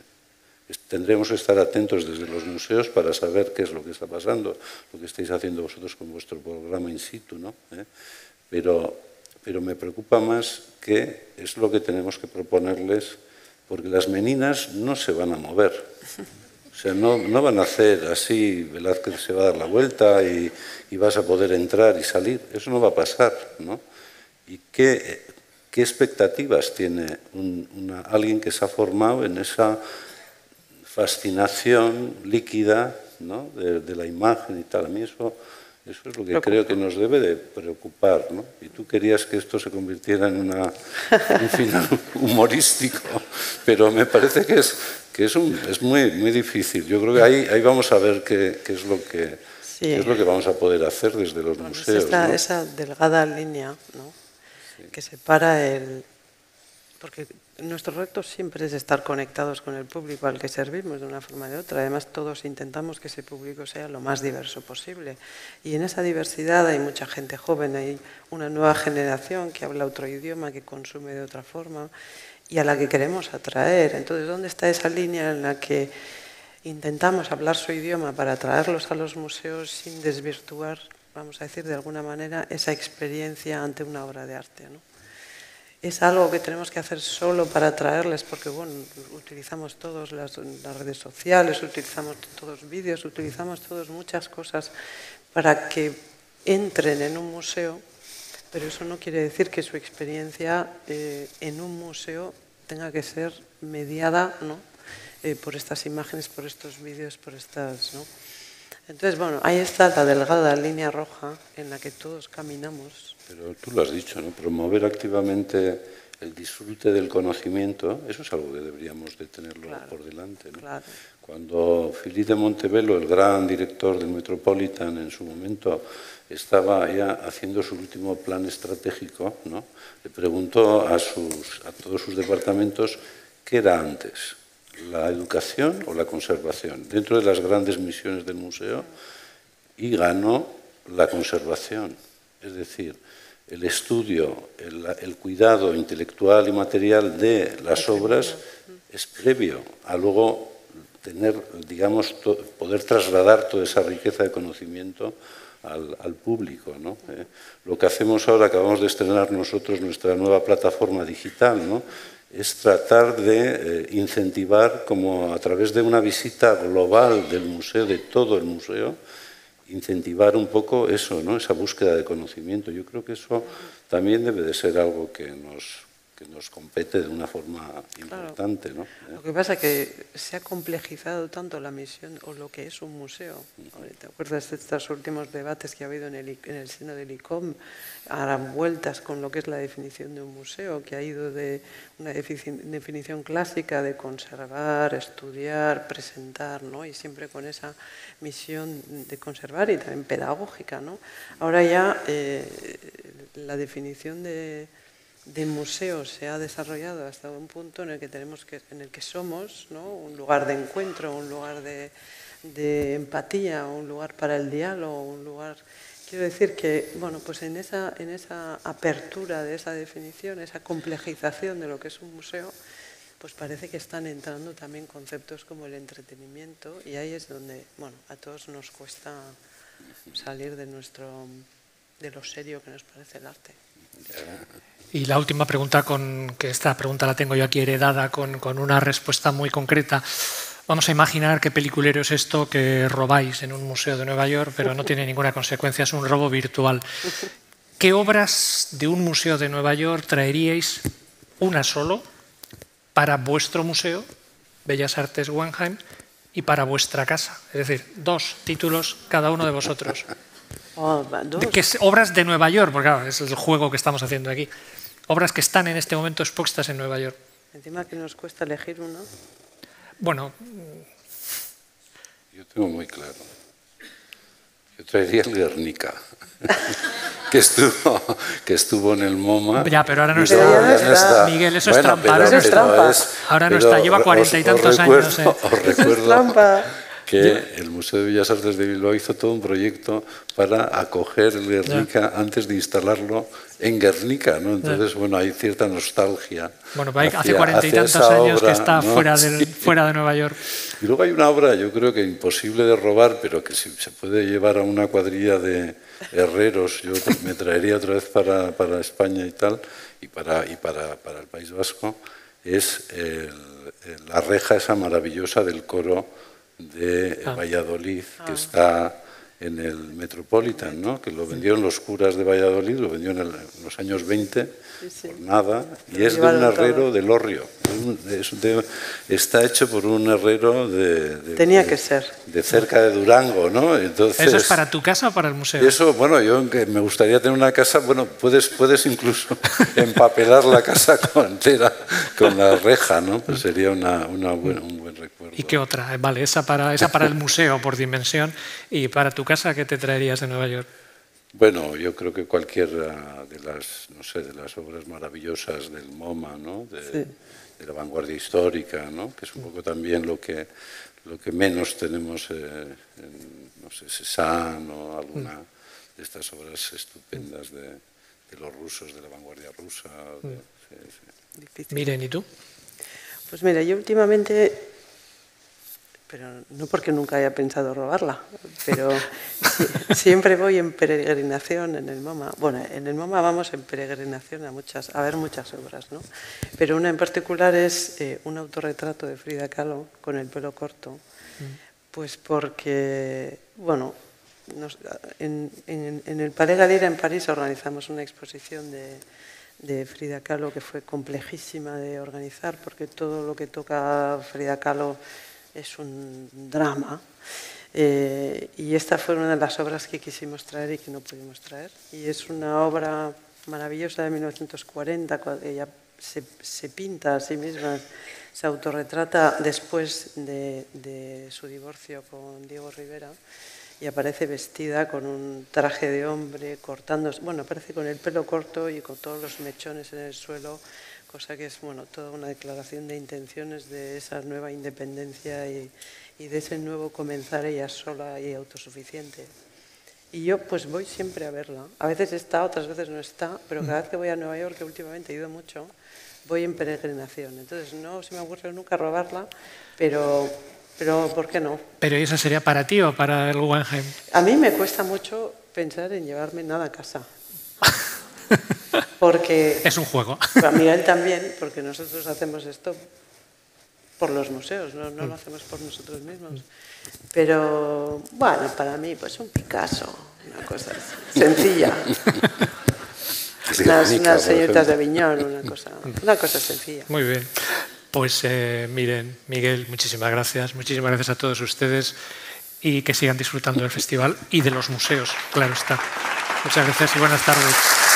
Tendremos que estar atentos desde los museos para saber qué es lo que está pasando, lo que estáis haciendo vosotros con vuestro programa in situ, ¿no? Pero me preocupa más qué es lo que tenemos que proponerles, porque las meninas no se van a mover. O sea, no van a hacer así, Velázquez se va a dar la vuelta y vas a poder entrar y salir. Eso no va a pasar, ¿no? ¿Y qué expectativas tiene alguien que se ha formado en esa fascinación líquida, ¿no? de la imagen y tal? A mí eso es lo que creo que nos debe de preocupar, ¿no? Y tú querías que esto se convirtiera en un final humorístico, pero me parece que es muy difícil. Yo creo que ahí vamos a ver qué es lo que vamos a poder hacer desde los museos, ¿no? Esa delgada línea, ¿no? Sí. Que separa porque nuestro reto siempre es estar conectados con el público al que servimos de una forma o de otra. Además, todos intentamos que ese público sea lo más diverso posible. Y en esa diversidad hay mucha gente joven, hay una nueva generación que habla otro idioma, que consume de otra forma y a la que queremos atraer. Entonces, ¿dónde está esa línea en la que intentamos hablar su idioma para atraerlos a los museos sin desvirtuar, vamos a decir, de alguna manera, esa experiencia ante una obra de arte, ¿no? Es algo que tenemos que hacer solo para atraerles, porque bueno, utilizamos todos las redes sociales, utilizamos todos vídeos, utilizamos todos muchas cosas para que entren en un museo, pero eso no quiere decir que su experiencia en un museo tenga que ser mediada, ¿no? Por estas imágenes, por estos vídeos, por estas, ¿no? Entonces, bueno, ahí está la delgada línea roja en la que todos caminamos. Pero tú lo has dicho, ¿no? Promover activamente el disfrute del conocimiento, eso es algo que deberíamos de tenerlo por delante, ¿no? Claro. Cuando Philippe de Montebello, el gran director del Metropolitan, en su momento estaba ya haciendo su último plan estratégico, ¿no? Le preguntó a todos sus departamentos qué era antes, la educación o la conservación, dentro de las grandes misiones del museo, y ganó la conservación. Es decir, el estudio, el cuidado intelectual y material de las obras es previo a luego tener, digamos, poder trasladar toda esa riqueza de conocimiento al público, ¿no? Lo que hacemos ahora, acabamos de estrenar nosotros nuestra nueva plataforma digital, ¿no? Es tratar de incentivar, como a través de una visita global del museo, de todo el museo, incentivar un poco eso, ¿no? Esa búsqueda de conocimiento. Yo creo que eso también debe de ser algo que nos compete de una forma importante, ¿no? Lo que pasa es que se ha complejizado tanto la misión o lo que es un museo. ¿Te acuerdas de estos últimos debates que ha habido en el seno del ICOM? Harán vueltas con lo que es la definición de un museo, que ha ido de una definición clásica de conservar, estudiar, presentar, ¿no? Y siempre con esa misión de conservar y también pedagógica, ¿no? Ahora ya la definición de museo se ha desarrollado hasta un punto en el que somos, ¿no? Un lugar de encuentro, un lugar de empatía, un lugar para el diálogo, un lugar... Quiero decir que, bueno, pues en esa apertura de esa definición, esa complejización de lo que es un museo, pues parece que están entrando también conceptos como el entretenimiento, y ahí es donde, bueno, a todos nos cuesta salir de lo serio que nos parece el arte. Y la última pregunta, que esta pregunta la tengo yo aquí heredada con una respuesta muy concreta. Vamos a imaginar qué peliculero es esto que robáis en un museo de Nueva York, pero no tiene ninguna consecuencia, es un robo virtual. ¿Qué obras de un museo de Nueva York traeríais, una solo, para vuestro museo, Bellas Artes Guggenheim, y para vuestra casa? Es decir, 2 títulos cada uno de vosotros. Obras de Nueva York, porque claro, es el juego que estamos haciendo aquí. Obras que están en este momento expuestas en Nueva York. Encima que nos cuesta elegir uno. Bueno. Yo tengo muy claro. Yo traería el Guernica, que estuvo en el MoMA. Ya, pero ahora no está. Miguel, eso es trampa. Eso es trampa. Ahora no está, lleva 40 y tantos años. Os recuerdo que el Museo de Bellas Artes de Bilbao hizo todo un proyecto para acoger el Guernica antes de instalarlo en Guernica, ¿no? Entonces, bueno, hay cierta nostalgia. Bueno, hace 40 y tantos años que está, ¿no? fuera de Nueva York. Y luego hay una obra, yo creo que imposible de robar, pero que si se puede llevar a una cuadrilla de herreros, yo me traería otra vez para España y tal, y para el País Vasco, es la reja esa maravillosa del coro de Valladolid, que está en el Metropolitan, ¿no? Que lo vendieron los curas de Valladolid, lo vendieron en los años 20, por nada, y es de un herrero de Lorrio. Está hecho por un herrero Tenía que ser. De cerca de Durango, ¿no? Entonces, ¿eso es para tu casa o para el museo? Eso, bueno, yo me gustaría tener una casa, bueno, puedes incluso empapelar la casa entera con la reja, ¿no? Pues sería un buen recuerdo. ¿Y qué otra? Vale, esa para el museo por dimensión. ¿Y para tu casa qué te traerías de Nueva York? Bueno, yo creo que cualquiera de las obras maravillosas del MoMA, ¿no? De la vanguardia histórica, ¿no? Que es un poco también lo que menos tenemos no sé, Cézanne o alguna de estas obras estupendas de los rusos, de la vanguardia rusa. Miren, ¿y tú? Pues mira, yo últimamente, pero no porque nunca haya pensado robarla, pero siempre voy en peregrinación en el MoMA. Bueno, en el MoMA vamos en peregrinación a ver muchas obras, ¿no? Pero una en particular es un autorretrato de Frida Kahlo con el pelo corto, pues porque, bueno, en el Palais Galliera en París organizamos una exposición de Frida Kahlo que fue complejísima de organizar, porque todo lo que toca Frida Kahlo es un drama, y esta fue una de las obras que quisimos traer y que no pudimos traer, y es una obra maravillosa de 1940, cuando ella se pinta a sí misma, se autorretrata después de su divorcio con Diego Rivera, y aparece vestida con un traje de hombre, aparece con el pelo corto y con todos los mechones en el suelo, cosa que es, bueno, toda una declaración de intenciones de esa nueva independencia y de ese nuevo comenzar ella sola y autosuficiente. Y yo pues voy siempre a verla. A veces está, otras veces no está, pero cada vez que voy a Nueva York, que últimamente he ido mucho, voy en peregrinación. Entonces no se me ocurre nunca robarla, pero ¿por qué no? ¿Pero esa sería para ti o para el Guggenheim? A mí me cuesta mucho pensar en llevarme nada a casa. Porque es un juego. A Miguel también, porque nosotros hacemos esto por los museos, no lo hacemos por nosotros mismos. Pero, bueno, para mí, pues un Picasso, una cosa sencilla. Unas señoritas de Aviñón, una cosa sencilla. Muy bien. Pues miren, Miguel, muchísimas gracias a todos ustedes y que sigan disfrutando del festival y de los museos, claro está. Muchas gracias y buenas tardes.